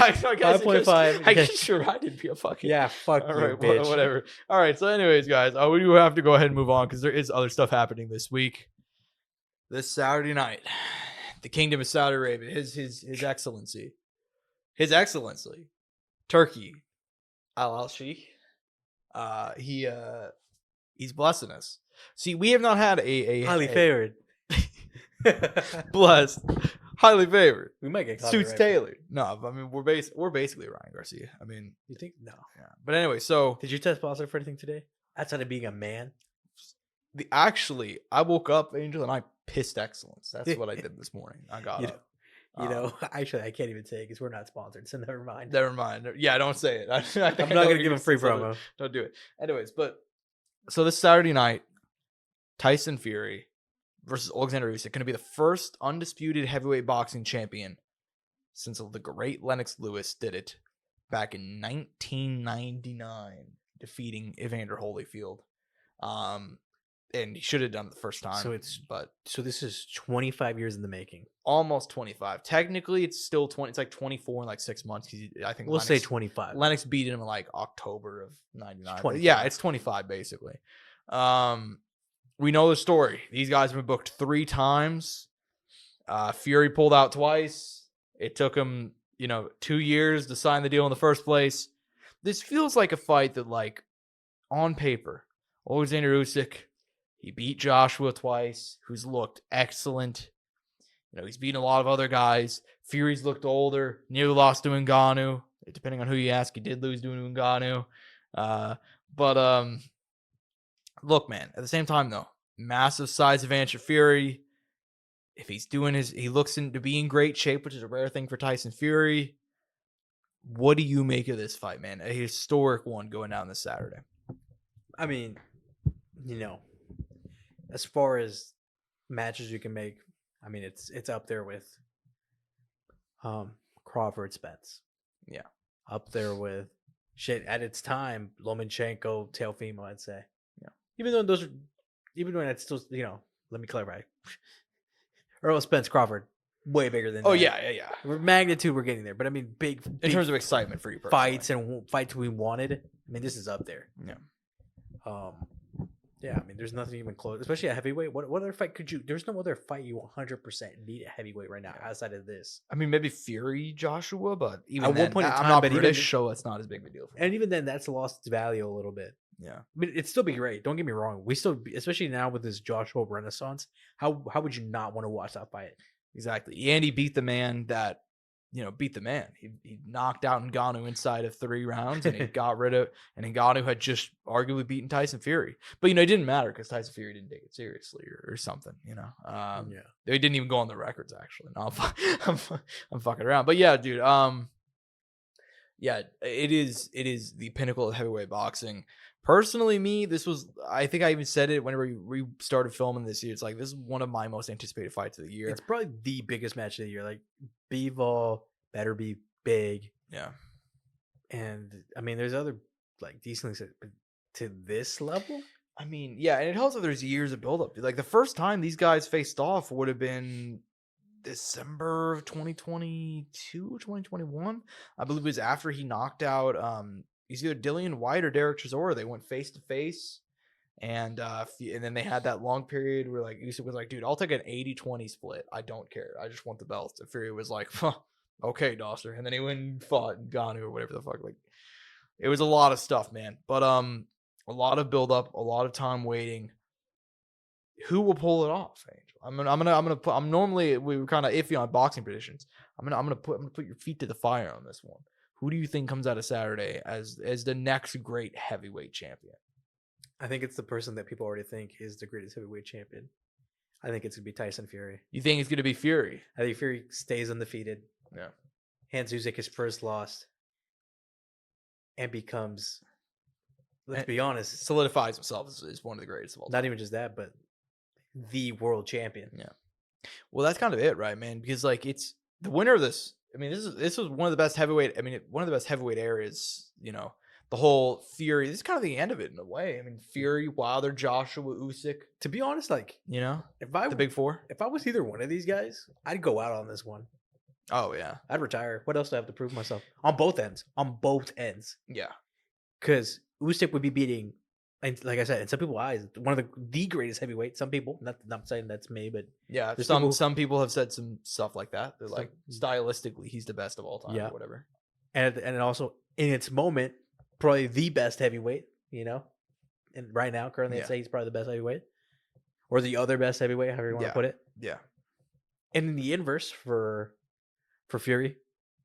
I guess 5.5. I guess you're right. It'd be a fucking fuck all you, right, bitch. whatever. All right. So, anyways, guys, we do have to go ahead and move on because there is other stuff happening this week. This Saturday night, the Kingdom of Saudi Arabia, His Excellency, Turkey, Al Sheikh. He's blessing us. See, we have not had a highly favored. Blessed, highly favored. We might get suits tailored. No, I mean we're basically Ryan Garcia. I mean, you think no? Yeah. But anyway, so did you test positive for anything today? Outside of being a man. Actually, I woke up, Angel, and I pissed excellence. That's what I did this morning. I got up. Actually, I can't even say it because we're not sponsored, so never mind. Never mind. Yeah, don't say it. I'm not going to give a free promo. Don't do it. Anyways, so this Saturday night, Tyson Fury versus Oleksandr Usyk, going to be the first undisputed heavyweight boxing champion since the great Lennox Lewis did it back in 1999, defeating Evander Holyfield. And he should have done it the first time. So this is 25 years in the making. Almost 25. Technically, it's still 20. It's like 24 in like 6 months. I think we'll say 25. Lennox beat him in like October of 99. Yeah, it's 25 basically. We know the story. These guys have been booked 3 times. Fury pulled out twice. It took him, 2 years to sign the deal in the first place. This feels like a fight that, like, on paper, Oleksandr Usyk, he beat Joshua twice, who's looked excellent. he's beaten a lot of other guys. Fury's looked older, nearly lost to Ngannou. Depending on who you ask, he did lose to Ngannou. But look, man, at the same time, though, massive size advantage of Fury. If he's doing he looks to be in great shape, which is a rare thing for Tyson Fury. What do you make of this fight, man? A historic one going down this Saturday. I mean, as far as matches you can make, I mean, it's up there with Crawford Spence. Yeah. Up there with shit at its time, Lomachenko, Teofimo, I'd say. Yeah. Even when it's still, let me clarify. Earl Spence Crawford, way bigger than Oh, that. yeah. Magnitude, we're getting there. But I mean, big In terms of excitement for you personally. fights we wanted. I mean, this is up there. Yeah. Yeah, I mean, there's nothing even close, especially at heavyweight. What other fight there's no other fight you 100% need at heavyweight right now outside of this. I mean, maybe Fury, Joshua, but even at then, one point in I'm time, not but British, even, so it's not as big of a deal for me. and even then, that's lost its value a little bit. Yeah. I mean, it'd still be great. Don't get me wrong. We still, especially now with this Joshua renaissance, how would you not want to watch that fight? Exactly. And he beat the man that, beat the man. He knocked out Ngannou inside of 3 rounds, and he got rid of, and Ngannou had just arguably beaten Tyson Fury. But, it didn't matter because Tyson Fury didn't take it seriously or something, Yeah. They didn't even go on the records, actually. No, I'm fucking around. But yeah, dude, yeah, it is the pinnacle of heavyweight boxing. Personally, I think I even said it whenever we started filming this year. It's like, this is one of my most anticipated fights of the year. It's probably the biggest match of the year. Like, Bivol better be big. Yeah. And I mean, there's other like decent things to this level. I mean, yeah, and it helps that there's years of buildup. Like, the first time these guys faced off would have been December of 2022, 2021. I believe it was after he knocked out he's either Dillian White or Derek Chisora. They went face to face, and then they had that long period where like Usyk was like, "Dude, I'll take an 80-20 split. I don't care. I just want the belt." And Fury was like, huh, "Okay, Doster," and then he went and fought Ngannou or whatever the fuck. Like, it was a lot of stuff, man. But a lot of build up, a lot of time waiting. Who will pull it off, Angel? I'm normally we were kind of iffy on boxing predictions. I'm gonna put your feet to the fire on this one. Who do you think comes out of Saturday as the next great heavyweight champion? I think it's the person that people already think is the greatest heavyweight champion. I think it's gonna be Tyson Fury. You think it's gonna be Fury? I think Fury stays undefeated. Yeah. Hands Usyk his first loss, and becomes, let's be honest, solidifies himself as one of the greatest of all time. Not even just that, but the world champion. Yeah. Well, that's kind of it, right, man? Because like, it's the winner of this. I mean, this was one of the best heavyweight. I mean, one of the best heavyweight eras. The whole Fury. This is kind of the end of it in a way. I mean, Fury, Wilder, Joshua, Usyk. To be honest, like, the big four. If I was either one of these guys, I'd go out on this one. Oh yeah, I'd retire. What else do I have to prove myself on both ends? On both ends. Yeah, because Usyk would be beating, and like I said, in some people's eyes, one of the greatest heavyweight. Some people, not saying that's me, but yeah, some people have said some stuff like that. They're like, stylistically, he's the best of all time, or whatever. And also in its moment, probably the best heavyweight. And right now, currently, I'd say he's probably the best heavyweight, or the other best heavyweight, however you want to put it. Yeah. And in the inverse for Fury,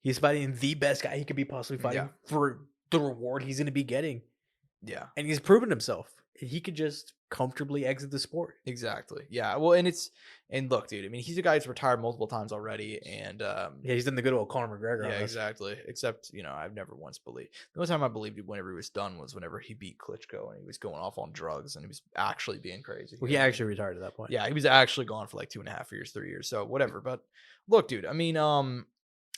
he's fighting the best guy he could be possibly fighting for the reward he's going to be getting. Yeah. And he's proven himself. He could just comfortably exit the sport. Exactly. Yeah. Well, and look, dude, I mean, he's a guy who's retired multiple times already. And he's done the good old Conor McGregor. Yeah, exactly. Except, I've never once believed. The only time I believed it whenever he was done was whenever he beat Klitschko and he was going off on drugs and he was actually being crazy. Well, he actually retired at that point. Yeah, he was actually gone for like 2.5 years, 3 years. So whatever. But look, dude, I mean,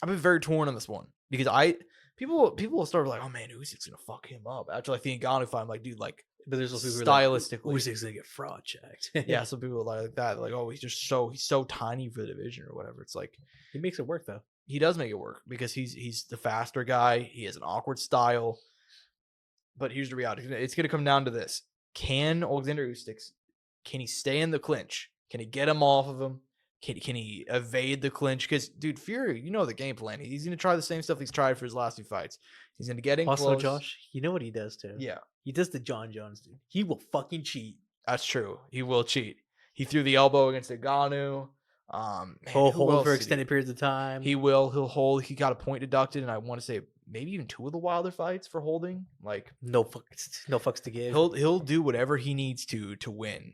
I've been very torn on this one because people will start like, oh man, Usyk's gonna fuck him up. After like the Ngannou fight, I'm like, dude, like, but there's also people stylistically, like, Usyk's gonna get fraud checked. Yeah, some people are like that. Like, oh, he's so tiny for the division or whatever. It's like, he makes it work though. He does make it work because he's the faster guy. He has an awkward style. But here's the reality: it's gonna come down to this: can Oleksandr Usyk, can he stay in the clinch? Can he get him off of him? Can he evade the clinch? Because, dude, Fury, the game plan. He's going to try the same stuff he's tried for his last few fights. He's going to get in also, close. Josh, you know what he does too? Yeah. He does the John Jones, dude. He will fucking cheat. That's true. He will cheat. He threw the elbow against Ngannou. Man, He'll who hold else for did extended periods of time. He will. He'll hold. He got a point deducted, and I want to say maybe even 2 of the Wilder fights for holding. Like no fucks to give. he'll do whatever he needs to win.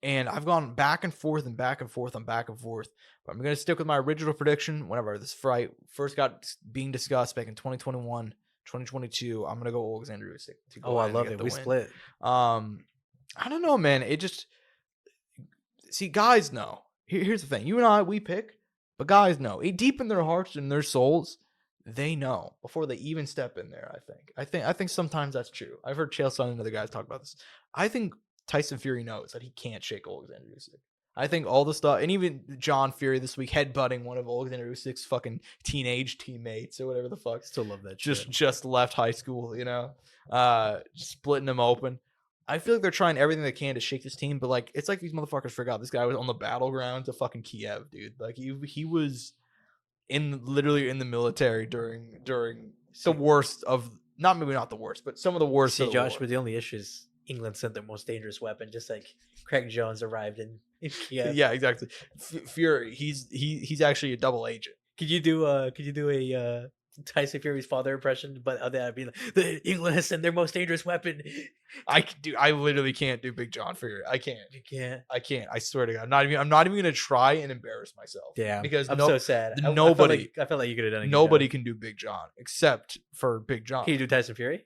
And I've gone back and forth and back and forth and back and forth. But I'm gonna stick with my original prediction. Whenever this fight first got being discussed back in 2021, 2022, I'm gonna go Oleksandr Usyk. I love it. We split. I don't know, man. It just see, guys know. Here's the thing: you and I, we pick, but guys know. Deep in their hearts and their souls, they know before they even step in there. I think sometimes that's true. I've heard Chael Sonnen and other guys talk about this. I think Tyson Fury knows that he can't shake Oleksandr Usyk. I think all the stuff, and even John Fury this week headbutting one of Oleksandr Usyk's fucking teenage teammates or whatever the fuck. Still love that. Just left high school, splitting them open. I feel like they're trying everything they can to shake this team, but like it's like these motherfuckers forgot this guy was on the battlegrounds of fucking Kiev, dude. Like he was literally in the military during the worst of maybe not the worst, but some of the worst. See, of the Josh, war. but the only issue is England sent their most dangerous weapon, just like Craig Jones arrived in Kiev. Yeah, exactly. Fury, he's actually a double agent. Could you do a Tyson Fury's father impression? But that'd be like, the England has sent their most dangerous weapon. I literally can't do Big John Fury. I can't. You can't. I can't. I swear to God. I'm not even gonna try and embarrass myself. Yeah, because I'm so sad. Nobody. I felt like you could have done it. Nobody can do Big John except for Big John. Can you do Tyson Fury?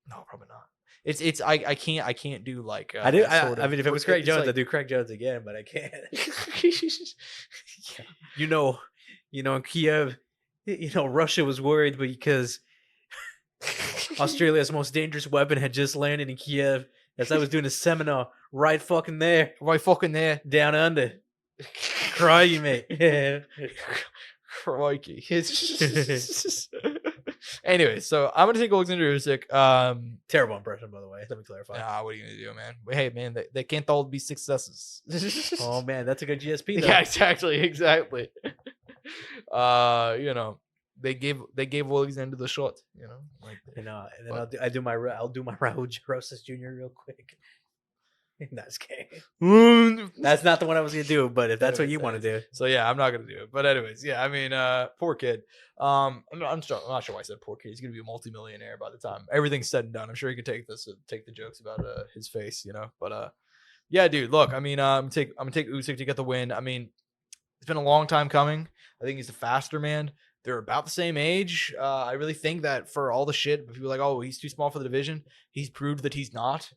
No, probably not. It's I can't do like I do. I mean, if it was Craig Jones, I'd do Craig Jones again, but I can't. Yeah. In Kiev, Russia was worried because Australia's most dangerous weapon had just landed in Kiev as I was doing a seminar right fucking there, down under. Cry, mate. Yeah. Crikey. Anyway, so I'm gonna take Oleksandr Usyk. Terrible impression, by the way. Let me clarify. What are you gonna do, man? Hey, man, they can't all be successes. Oh man, that's a good GSP though. Yeah, exactly. They gave Oleksandr the shot. And then I'll do my Raul Rosas Jr. real quick. That's gay. That's not the one I was gonna do, but if that's what you want to do, so yeah, I'm not gonna do it. But anyways, yeah, I mean, poor kid. I'm not sure why I said poor kid. He's gonna be a multimillionaire by the time everything's said and done. I'm sure he could take the jokes about his face, But yeah, dude, look, I mean, I'm gonna take Usyk to get the win. I mean, it's been a long time coming. I think he's the faster man. They're about the same age. I really think that for all the shit, people are like, oh, he's too small for the division. He's proved that he's not.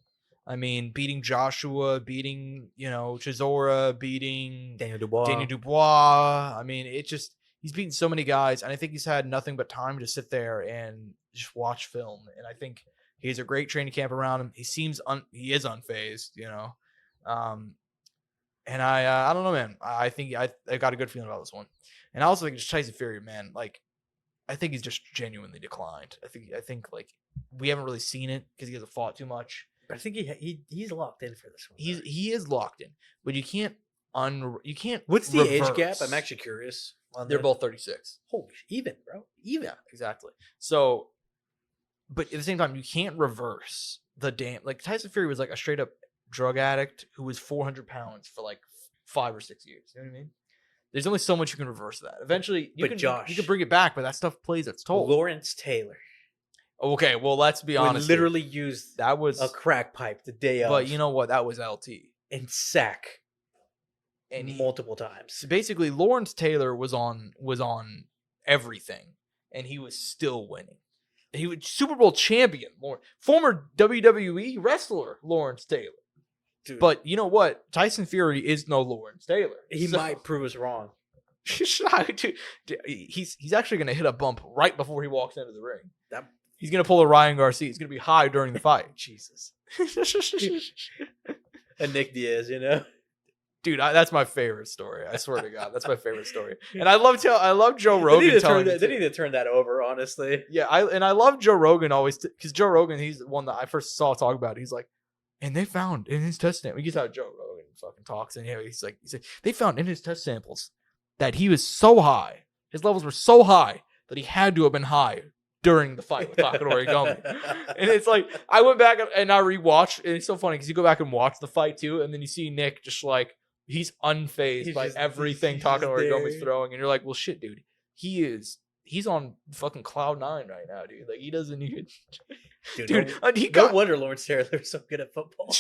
I mean, beating Joshua, beating, Chisora, beating Daniel Dubois. I mean, he's beaten so many guys, and I think he's had nothing but time to sit there and just watch film. And I think he has a great training camp around him. He seems he is unfazed, and I don't know, man. I think I got a good feeling about this one. And I also think just Tyson Fury, man, like, I think he's just genuinely declined. I think like we haven't really seen it because he hasn't fought too much. But I think he's locked in for this one. He is locked in, but you can't. What's the reverse. age gap? I'm actually curious. They're both 36. Holy, even, bro, even. Yeah, exactly. So, but at the same time, you can't reverse the damn. Like Tyson Fury was like a straight up drug addict who was 400 pounds for like 5 or 6 years. You know what I mean? There's only so much you can reverse that. Eventually, you can bring it back, but that stuff plays its toll. Lawrence Taylor. Okay, well, let's be honest. Literally used that was a crack pipe the day of. But you know what? That was LT. And sack. And multiple times. So basically, Lawrence Taylor was on everything, and he was still winning. He was Super Bowl champion, former WWE wrestler Lawrence Taylor. Dude. But you know what? Tyson Fury is no Lawrence Taylor. He might prove us wrong. He's actually going to hit a bump right before he walks into the ring. He's going to pull a Ryan Garcia. He's going to be high during the fight. Jesus. And Nick Diaz, Dude, that's my favorite story. I swear to God, that's my favorite story. And I love Joe Rogan telling me. They need to turn that over, honestly. Yeah, I love Joe Rogan always because Joe Rogan, he's the one that I first saw talk about it. He's like, and they found in his test sample. He gets how Joe Rogan fucking talks, and he's like, they found in his test samples that he was so high, his levels were so high that he had to have been high during the fight with Takanori Gummy. And it's like, I went back and I rewatched, and it's so funny because you go back and watch the fight too, and then you see Nick just like, he's unfazed by everything Takanori Gummy's throwing, and you're like, well, shit, dude, he's on fucking cloud 9 right now, dude. Like, he doesn't even. Dude, no wonder Lawrence Taylor's so good at football.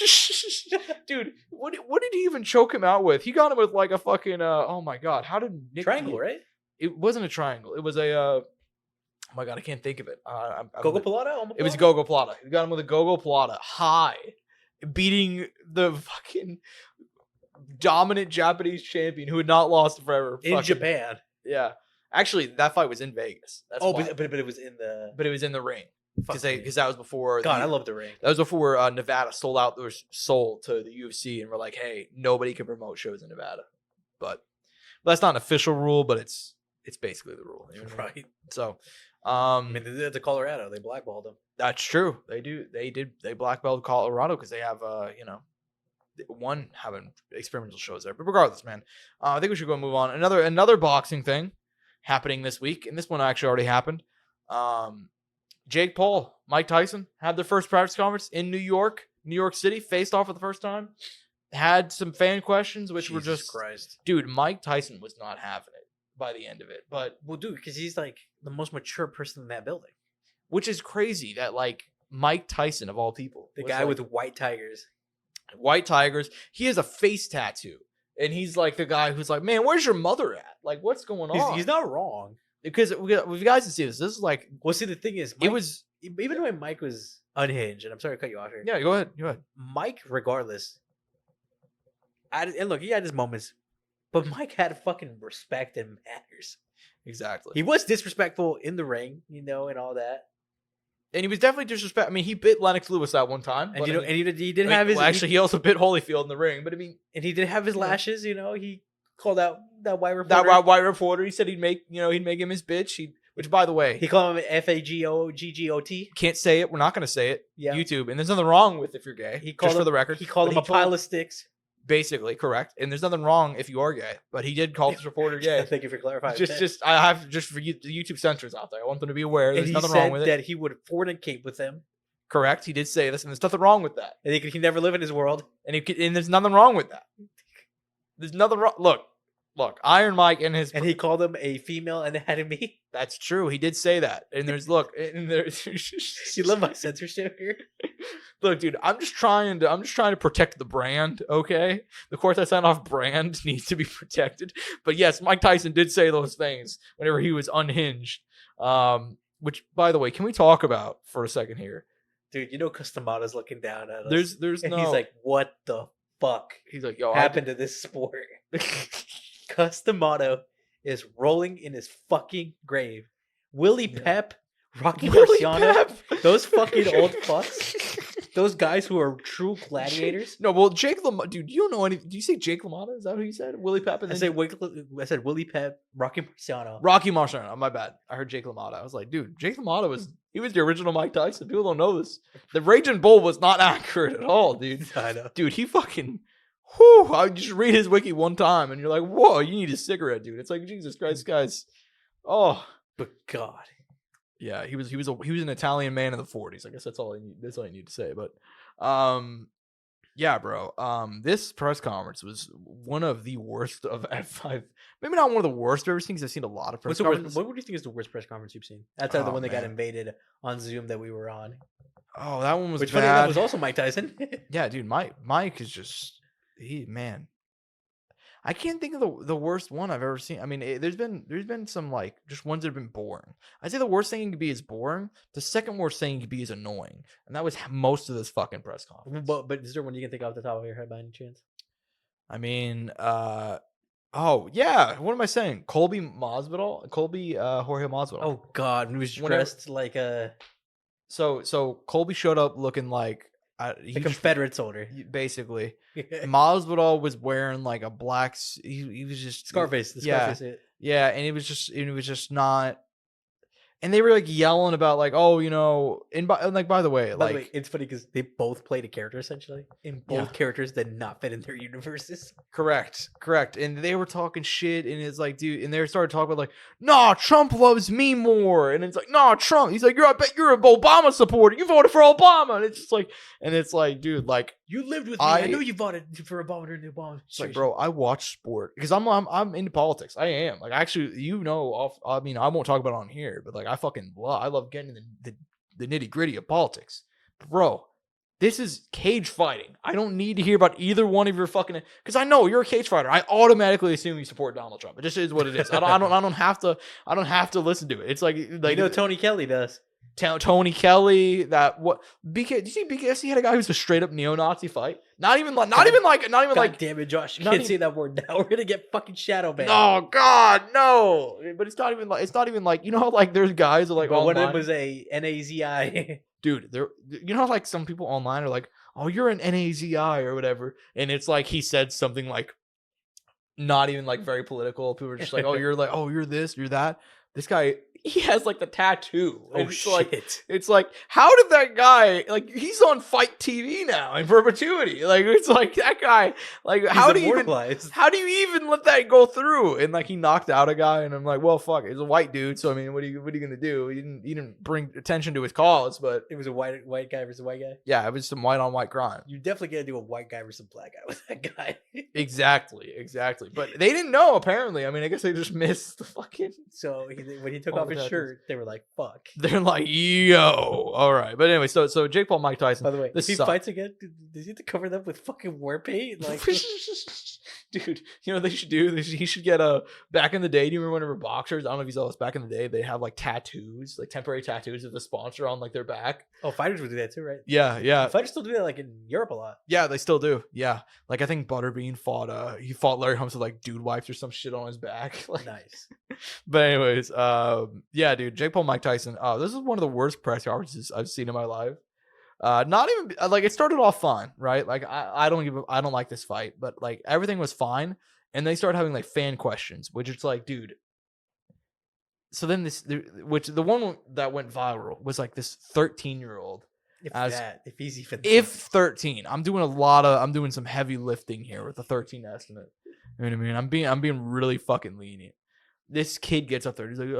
Dude, what did he even choke him out with? He got him with like a fucking oh my god, how did Nick triangle, right? It wasn't a triangle. It was a oh my god, I can't think of it. Gogo Plata? It was Gogo Plata. He got him with a Gogo Plata high, beating the fucking dominant Japanese champion who had not lost forever in Japan. Yeah, actually, that fight was in Vegas. That's but it was in the. But it was in the ring. Because that was before. God, I love the ring. That was before Nevada sold to the UFC and were like, hey, nobody can promote shows in Nevada. But that's not an official rule, but it's basically the rule. You know what I mean? So, I mean, they did it to Colorado. They blackballed them. That's true. They do. They blackballed Colorado because they have one having experimental shows there. But regardless, man, I think we should go and move on. Another boxing thing happening this week, and this one actually already happened. Jake Paul, Mike Tyson had their first press conference in New York City, faced off for the first time. Had some fan questions, which were just, Christ. Dude, Mike Tyson was not having it by the end of it. But dude, because he's like the most mature person in that building. Which is crazy that like Mike Tyson of all people. The guy with white tigers. White tigers. He has a face tattoo. And he's like the guy who's like, man, where's your mother at? Like, what's going on? He's not wrong. Because if you guys can see this is like. Well, see, the thing is, Mike, it was even when Mike was unhinged, and I'm sorry to cut you off here. Yeah, go ahead. Mike, regardless, and look, he had his moments, but Mike had fucking respect and manners. Exactly. He was disrespectful in the ring, and all that. And he was definitely disrespectful. I mean, he bit Lennox Lewis that one time. And he did have his. Well, actually, he also bit Holyfield in the ring. But I mean, and he did have his lashes. He called out that white reporter. That white reporter. He said he'd make him his bitch. Which, by the way, he called him FAGOGGOT. Can't say it. We're not going to say it. Yeah. YouTube. And there's nothing wrong with if you're gay. He called for the record. He called him a pile of sticks. Basically, correct. And there's nothing wrong if you are gay. But he did call this reporter gay. Thank you for clarifying. I have for you, the YouTube censors out there. I want them to be aware. There's nothing wrong with it. That he would fornicate with them. Correct. He did say this, and there's nothing wrong with that. And he could never live in his world. And there's nothing wrong with that. There's nothing wrong. Look, Iron Mike and his... And he called him a female anatomy. That's true. He did say that. And there's... You love my censorship here? Look, dude, I'm just trying to protect the brand, okay? The Courtside Soundoff brand needs to be protected. But yes, Mike Tyson did say those things whenever he was unhinged. Which, by the way, can we talk about for a second here? Dude, Customato's looking down at us. There's and no... He's like, what the fuck? He's like, yo, happened to this sport? Customato is rolling in his fucking grave. Willie Pep, Rocky Marciano, those fucking old fucks. Those guys who are true gladiators. No, well, Jake LaMotta, dude, you don't know any. Do you say Jake LaMotta? Is that who you said? Willie Pep? I said Willie Pep, Rocky Marciano. Rocky Marciano. My bad. I heard Jake LaMotta. I was like, dude, Jake LaMotta was the original Mike Tyson. People don't know this. The Raging Bull was not accurate at all, dude. I know. Dude, he fucking... Whew, I just read his wiki one time and you're like, whoa, you need a cigarette, dude. It's like, Jesus Christ, guys. Oh. But God. Yeah, he was an Italian man in the 40s. I guess that's all I need to say. But yeah, bro. This press conference was one of the worst of F5. Maybe not one of the worst I've ever seen because I've seen a lot of press conferences. What would you think is the worst press conference you've seen? Outside the one that got invaded on Zoom that we were on. Oh, that one was Which bad. That was also Mike Tyson. Yeah, dude. Mike is just... man, I can't think of the worst one I've ever seen. I mean, there's been some like just ones that have been boring. I'd say the worst thing could be is boring. The second worst thing could be is annoying, and that was most of this fucking press conference. But is there one you can think of off the top of your head by any chance? I mean, oh yeah, what am I saying? Colby Jorge Masvidal. Oh God, he was dressed like a. So Colby showed up looking like. A Confederate soldier, basically. Masvidal was wearing like a black. He was just Scarface. Yeah, and it was just not. and they were like yelling about like, oh, you know, by the way, By the like, way, it's funny because they both played a character essentially, and both characters did not fit in their universes. correct, and they were talking shit, and it's like, dude, and they started talking about like, nah, Trump loves me more, and it's like, nah, Trump. He's like, I bet you're an Obama supporter. You voted for Obama, and it's just like, dude, like, You lived with me. I know you voted for Obama during the Obama. it's like, bro, I watch sport because I'm into politics. I am like, actually, you know, I mean, I won't talk about it on here, but like, I love getting the nitty gritty of politics, bro. This is cage fighting. I don't need to hear about either one of your fucking, because I know you're a cage fighter. I automatically assume you support Donald Trump. It just is what it is. I don't have to listen to it. It's like you know, Tony Kelly does. Tony Kelly, that what BK? Did you see BKSC had a guy who's a straight up neo-Nazi fight? Not even like Damn it, Josh! You can't say that word now. We're gonna get fucking shadow banned. Oh God, no! But it's not even like you know how like there's guys who like but online. one of them was a NAZI. Dude, you know how like some people online are like, oh, you're an NAZI or whatever, and it's like he said something like not even like very political. People are just like, oh, you're this, you're that. This guy, he has like the tattoo. Oh it's shit! Like, it's like, how did that guy, like, he's on Fight TV now in perpetuity. Like, it's like that guy, like, how do you even let that go through? And like, he knocked out a guy, and I'm like, well, fuck, he's a white dude, so I mean, what are you gonna do? He didn't bring attention to his cause, but it was a white guy versus a white guy. Yeah, it was some white on white crime. You definitely gotta do a white guy versus a black guy with that guy. Exactly. But they didn't know apparently. I mean, I guess they just missed the fucking. So when he took off his shirt, they were like, "Fuck." They're like, "Yo, all right." But anyway, so Jake Paul, Mike Tyson. By the way, if he fights again, does he have to cover them with fucking war paint? Like, dude, you know they should do. He should get a. Back in the day, do you remember whenever boxers? I don't know if you saw this. Back in the day, they have like tattoos, like temporary tattoos of the sponsor on like their back. Oh, fighters would do that too, right? Yeah. Fighters still do that like in Europe a lot. Yeah, they still do. Yeah, like I think Butterbean fought. He fought Larry Holmes with like dude wipes or some shit on his back. Like, nice. But anyways, yeah, dude, Jake Paul, Mike Tyson. This is one of the worst press conferences I've seen in my life. Not even like it started off fine, right? Like I don't like this fight, but like everything was fine, and they started having like fan questions, which it's like, dude. So then the one that went viral was like this 13-year-old. If he's even 13, I'm doing some heavy lifting here with the 13 estimate. You know what I mean? I'm being really fucking lenient. This kid gets up there. He's like,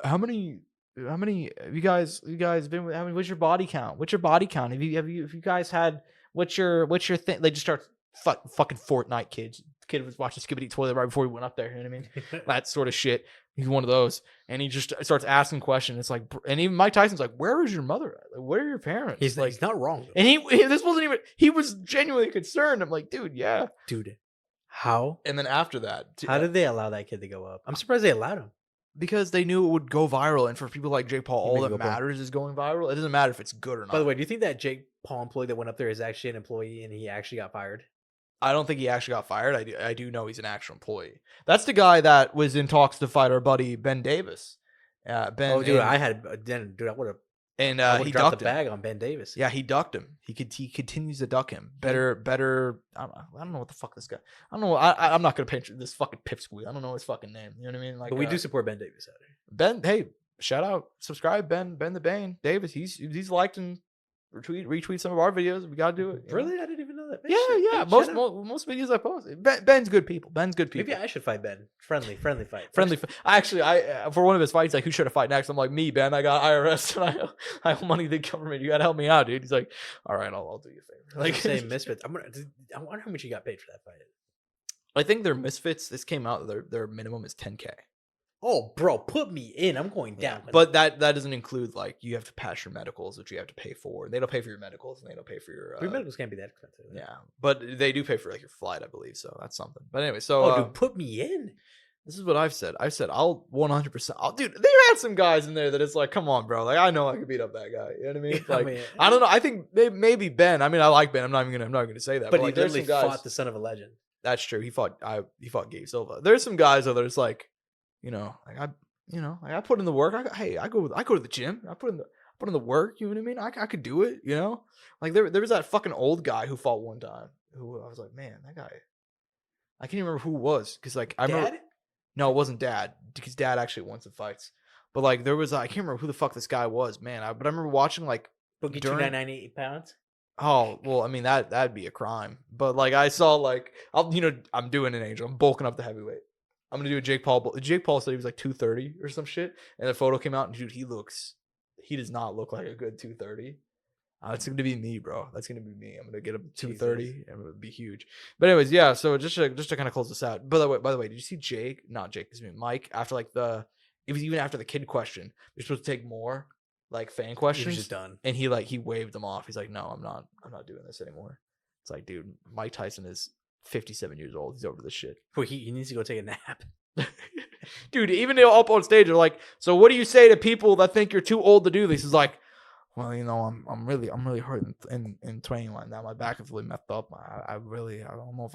how many you guys been with? What's your body count? What's your body count? Have you guys had what's your thing? They just start fucking Fortnite kids. The kid was watching Skibbity Toilet right before he went up there. You know what I mean? That sort of shit. He's one of those, and he just starts asking questions. It's like, and even Mike Tyson's like, "Where is your mother at? Like, where are your parents?" He's not wrong. Though. And this wasn't even. He was genuinely concerned. I'm like, dude, yeah, dude. How? And then after that, how did they allow that kid to go up? I'm surprised they allowed him. Because they knew it would go viral, and for people like Jake Paul, all that matters is going viral. It doesn't matter if it's good or not. By the way, do you think that Jake Paul employee that went up there is actually an employee and he actually got fired? I don't think he actually got fired. I do know he's an actual employee. That's the guy that was in talks to fight our buddy Ben Davis. Ben. Oh, dude, I would have. And he dropped the bag on Ben Davis. Yeah, he ducked him. He continues to duck him. Better. I don't know what the fuck this guy. I don't know. I'm not gonna pinch this fucking pipsqueak. I don't know his fucking name. You know what I mean? Like, but we do support Ben Davis out here. Ben, hey, shout out, subscribe, Ben the Bane Davis. He's liked and retweet some of our videos. We gotta do it. Really? I didn't even know that. Yeah. Most videos I post. Ben's good people. Maybe I should fight Ben. Friendly fight. Actually, I for one of his fights, like, who should I fight next? I'm like, me, Ben. I got IRS and I owe money to the government. You gotta help me out, dude. He's like, all right, I'll do you a favor. Like, say Misfits. I wonder how much you got paid for that fight. I think they're Misfits. This came out. Their minimum is 10K. Oh, bro, put me in. I'm going down. Yeah, but that doesn't include, like, you have to pass your medicals, which you have to pay for. They don't pay for your medicals, and they don't pay for your... Your medicals can't be that expensive. Yeah, but they do pay for, like, your flight, I believe, so that's something. But anyway, so... dude, put me in. This is what I've said. I'll 100%... Dude, they had some guys in there that it's like, come on, bro. Like, I know I could beat up that guy. You know what I mean? Like, I don't know. I think maybe Ben. I mean, I like Ben. I'm not gonna say that. But like, he literally fought the son of a legend. That's true. He fought Gabe Silva. There's some guys, though, that it's like, you know, like, I put in the work. I go to the gym. I put in the work. You know what I mean? I could do it. You know, like there was that fucking old guy who fought one time. Who I was like, man, that guy. I can't even remember who it was because like I remember. No, it wasn't Dad because Dad actually won some fights. But like there was I can't remember who the fuck this guy was, man. But I remember watching like Boogie during- 298 pounds. oh well, I mean that'd be a crime. But like I saw like I'm doing an Angel. I'm bulking up the heavyweight. I'm gonna do a Jake Paul. Jake Paul said he was like 230 or some shit, and the photo came out, and dude, he does not look like a good 230. It's gonna be me, bro. That's gonna be me. I'm gonna get him 230, and it would be huge. But anyways, yeah. So just to kind of close this out. By the way, did you see Jake? Not Jake. Excuse me, Mike. After like it was even after the kid question. You're supposed to take more like fan questions. He was just done, and he waved them off. He's like, no, I'm not doing this anymore. It's like, dude, Mike Tyson is 57 years old. He's over this shit. Well, he needs to go take a nap. Dude, even up on stage, they're like, so what do you say to people that think you're too old to do this? He's like, well, I'm really hurt in training right now. My back is really messed up. I don't know if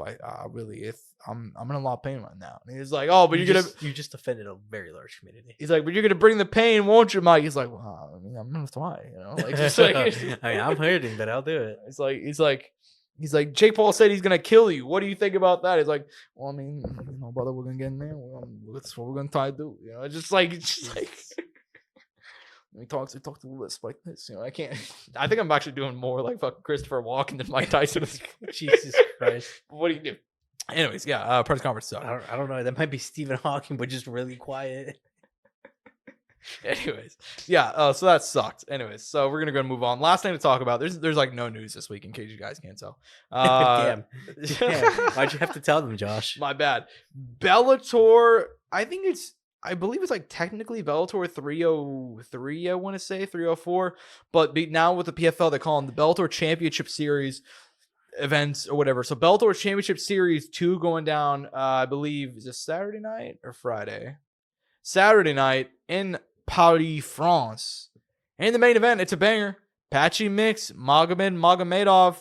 I'm in a lot of pain right now. And he's like, oh, but you just offended a very large community. He's like, but you're gonna bring the pain, won't you, Mike? He's like, well, I mean, I'm gonna try, like just like I mean, I'm hurting, but I'll do it. He's like, Jake Paul said he's gonna kill you. What do you think about that? He's like, well, I mean, brother, we're gonna get in there. That's what we're gonna try to do. It's just like. He talks to the list like this, I can't. I think I'm actually doing more like fucking Christopher Walken than Mike Tyson. Jesus Christ! What do you do? Anyways, yeah, press conference stuff. I don't know. That might be Stephen Hawking, but just really quiet. Anyways, yeah. So that sucked. Anyways, so we're gonna move on. Last thing to talk about. There's like no news this week, in case you guys can't tell. Damn. Why'd you have to tell them, Josh? My bad. Bellator. I believe it's like technically Bellator 303, I want to say 304, but now with the PFL, they call them the Bellator Championship Series events or whatever. So Bellator Championship Series 2 going down, I believe, is it Saturday night or Friday? Saturday night in Paris, France. And the main event, it's a banger. Patchy Mix, Magomedov.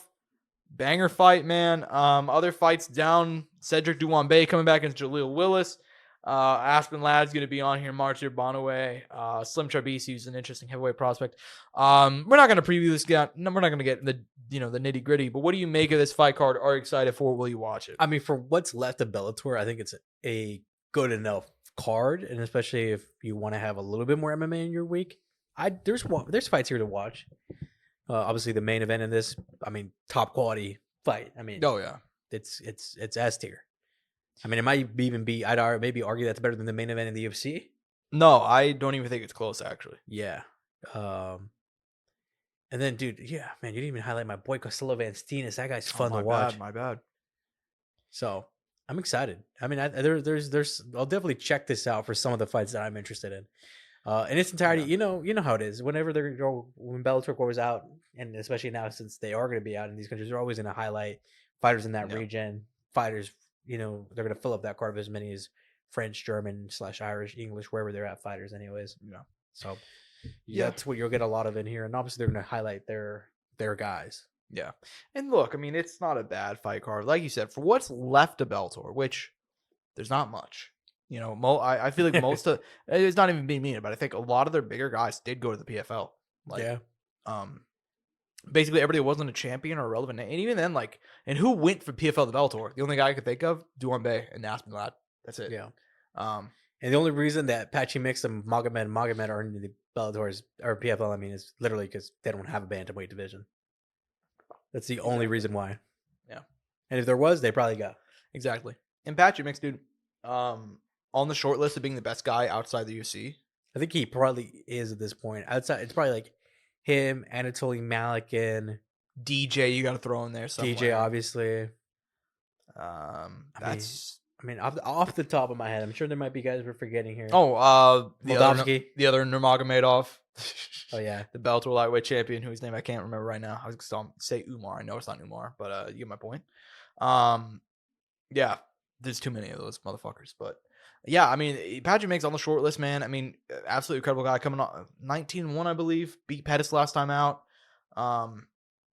Banger fight, man. Other fights down. Cedric Duwambe coming back against Jaleel Willis. Aspen Ladd's going to be on here. Martyr Bonaway. Slim Trabisi, who's an interesting heavyweight prospect. We're not going to preview this guy. No, we're not going to get the the nitty gritty. But what do you make of this fight card? Are you excited for it? Will you watch it? I mean, for what's left of Bellator, I think it's a good enough card, and especially if you want to have a little bit more MMA in your week, there's fights here to watch. Obviously, the main event in this, I mean, top quality fight. I mean, oh yeah, it's S tier. I mean, it might even be. I'd maybe argue that's better than the main event in the UFC. No, I don't even think it's close, actually. Yeah. And then, dude, yeah, man, you didn't even highlight my boy Costello Van Steenis. That guy's fun to watch. My bad. So I'm excited. I mean, there's. I'll definitely check this out for some of the fights that I'm interested in. In its entirety, Yeah. you know how it is. Whenever when Bellator goes out, and especially now since they are going to be out in these countries, they're always going to highlight fighters in that region. Fighters. They're going to fill up that card with as many as French, German / Irish, English, wherever they're at fighters anyways. Yeah. So that's what you'll get a lot of in here. And obviously they're going to highlight their guys. Yeah. And look, I mean, it's not a bad fight card. Like you said, for what's left of Bellator, which there's not much. I feel like most of it's not even being mean, but I think a lot of their bigger guys did go to the PFL. Basically everybody wasn't a champion or a relevant name. And even then, and who went from PFL to Bellator? The only guy I could think of, Duwambe and Aspen Ladd. That's it. Yeah. And the only reason that Patchy Mix and Magomed are in the Bellator or PFL, I mean, is literally because they don't have a bantamweight division. That's the only reason why. Yeah. And if there was, they probably go. Exactly. And Patchy Mix, dude, on the short list of being the best guy outside the UFC. I think he probably is at this point. Outside, it's probably like him, Anatoly Malikin, DJ. You got to throw in there somewhere. DJ, obviously. I mean, off the top of my head, I'm sure there might be guys we're forgetting here. Oh, the other Nurmagomedov. Oh yeah, the Bellator lightweight champion, whose name I can't remember right now. I was gonna say Umar. I know it's not Umar, but you get my point. Yeah, there's too many of those motherfuckers. But yeah, I mean, Patrick Mix on the short list, man. I mean, absolutely incredible guy coming on 19-1, I believe. Beat Pettis last time out.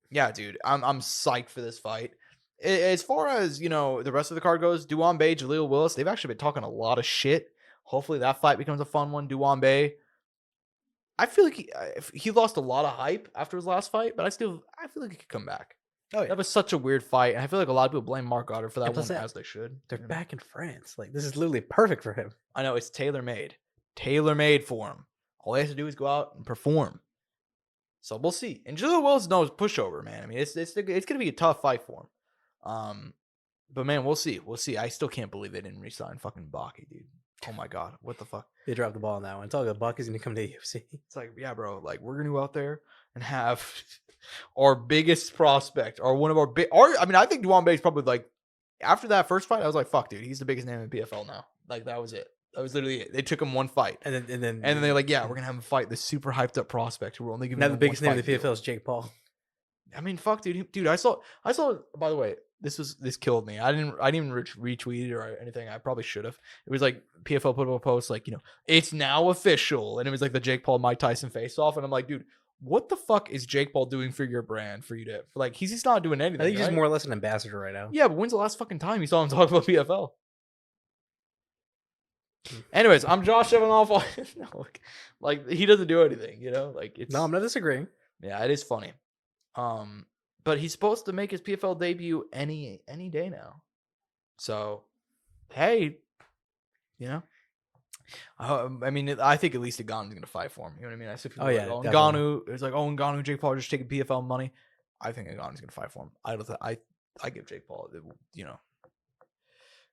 Yeah, dude, I'm psyched for this fight. As far as, the rest of the card goes, Duwambe, Jaleel Willis, they've actually been talking a lot of shit. Hopefully that fight becomes a fun one. Duwambe, I feel like he lost a lot of hype after his last fight, but I feel like he could come back. Oh, yeah. That was such a weird fight, and I feel like a lot of people blame Mark Goddard for that one, as they should. They're back in France. Like, this is literally perfect for him. I know, it's tailor-made. Tailor-made for him. All he has to do is go out and perform. So we'll see. And Jaleel Willis knows pushover, man. I mean, it's gonna be a tough fight for him. But man, we'll see. We'll see. I still can't believe they didn't re-sign fucking Baki, dude. Oh my god, what the fuck? They dropped the ball on that one. It's all good. Buck is gonna come to the UFC. It's like, yeah, bro. Like, we're gonna go out there and have our biggest prospect, or one of our big. I mean, I think Duan Bay is probably like, after that first fight, I was like, fuck, dude, he's the biggest name in PFL now. Like, that was it. That was literally it. They took him one fight, and then they're like, yeah, we're gonna have him fight this super hyped up prospect who we're only giving. Now the biggest name in the PFL is Jake Paul. I mean, fuck, dude. I saw. By the way, this killed me. I didn't even retweet it or anything. I probably should have. It was like PFL put up a post like, it's now official, and it was like the Jake Paul Mike Tyson face off, and I'm like, dude, what the fuck is Jake Paul doing for your brand for you to like? He's not doing anything. I think he's more or less an ambassador right now. Yeah, but when's the last fucking time you saw him talk about PFL? Anyways, I'm Josh Evanoff. No, like he doesn't do anything, Like it's no, I'm not disagreeing. Yeah, it is funny. But he's supposed to make his PFL debut any day now. So, hey, I mean, I think at least Ngannou's gonna fight for him. You know what I mean? I see people Ngannou. It's like, Ngannou, Jake Paul are just taking PFL money. I think Ngannou's gonna fight for him. I give Jake Paul,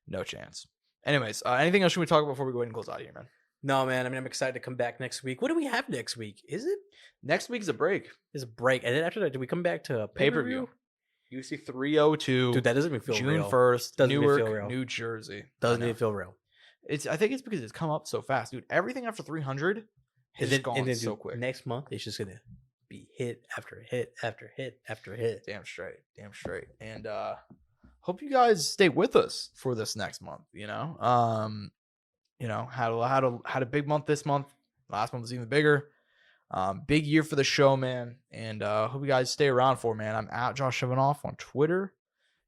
no chance. Anyways, anything else should we talk about before we go ahead and close out here, man? No, man. I mean, I'm excited to come back next week. What do we have next week? Is it? Next week's a break. It's a break. And then after that, do we come back to a pay-per-view? UFC 302. Dude, that doesn't even feel June real. 1st, Newark, New Jersey. Doesn't even feel real. I think it's because it's come up so fast, dude. Everything after 300 has just gone so quick. Next month, it's just gonna be hit after hit after hit after hit. Damn straight. And hope you guys stay with us for this next month. Had a big month this month. Last month was even bigger. Big year for the show, man. And hope you guys stay around for, man. I'm at Josh Evanoff on Twitter.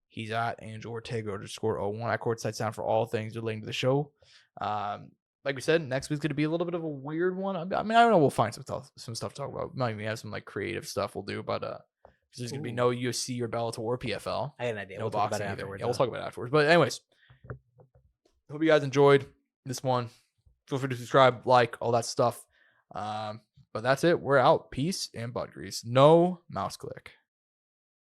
He's at Angel Ortega _01 at Courtside Sound for all things relating to the show. Like we said, next week's going to be a little bit of a weird one. I mean, I don't know. We'll find some stuff to talk about. Maybe we have some like creative stuff we'll do, but there's going to be no UFC or Bellator or PFL. I got an idea. No we'll boxing talk about it afterwards. Yeah, we'll talk about it afterwards. But anyways, hope you guys enjoyed this one. Feel free to subscribe, like, all that stuff. But that's it. We're out. Peace and butt grease. No mouse click.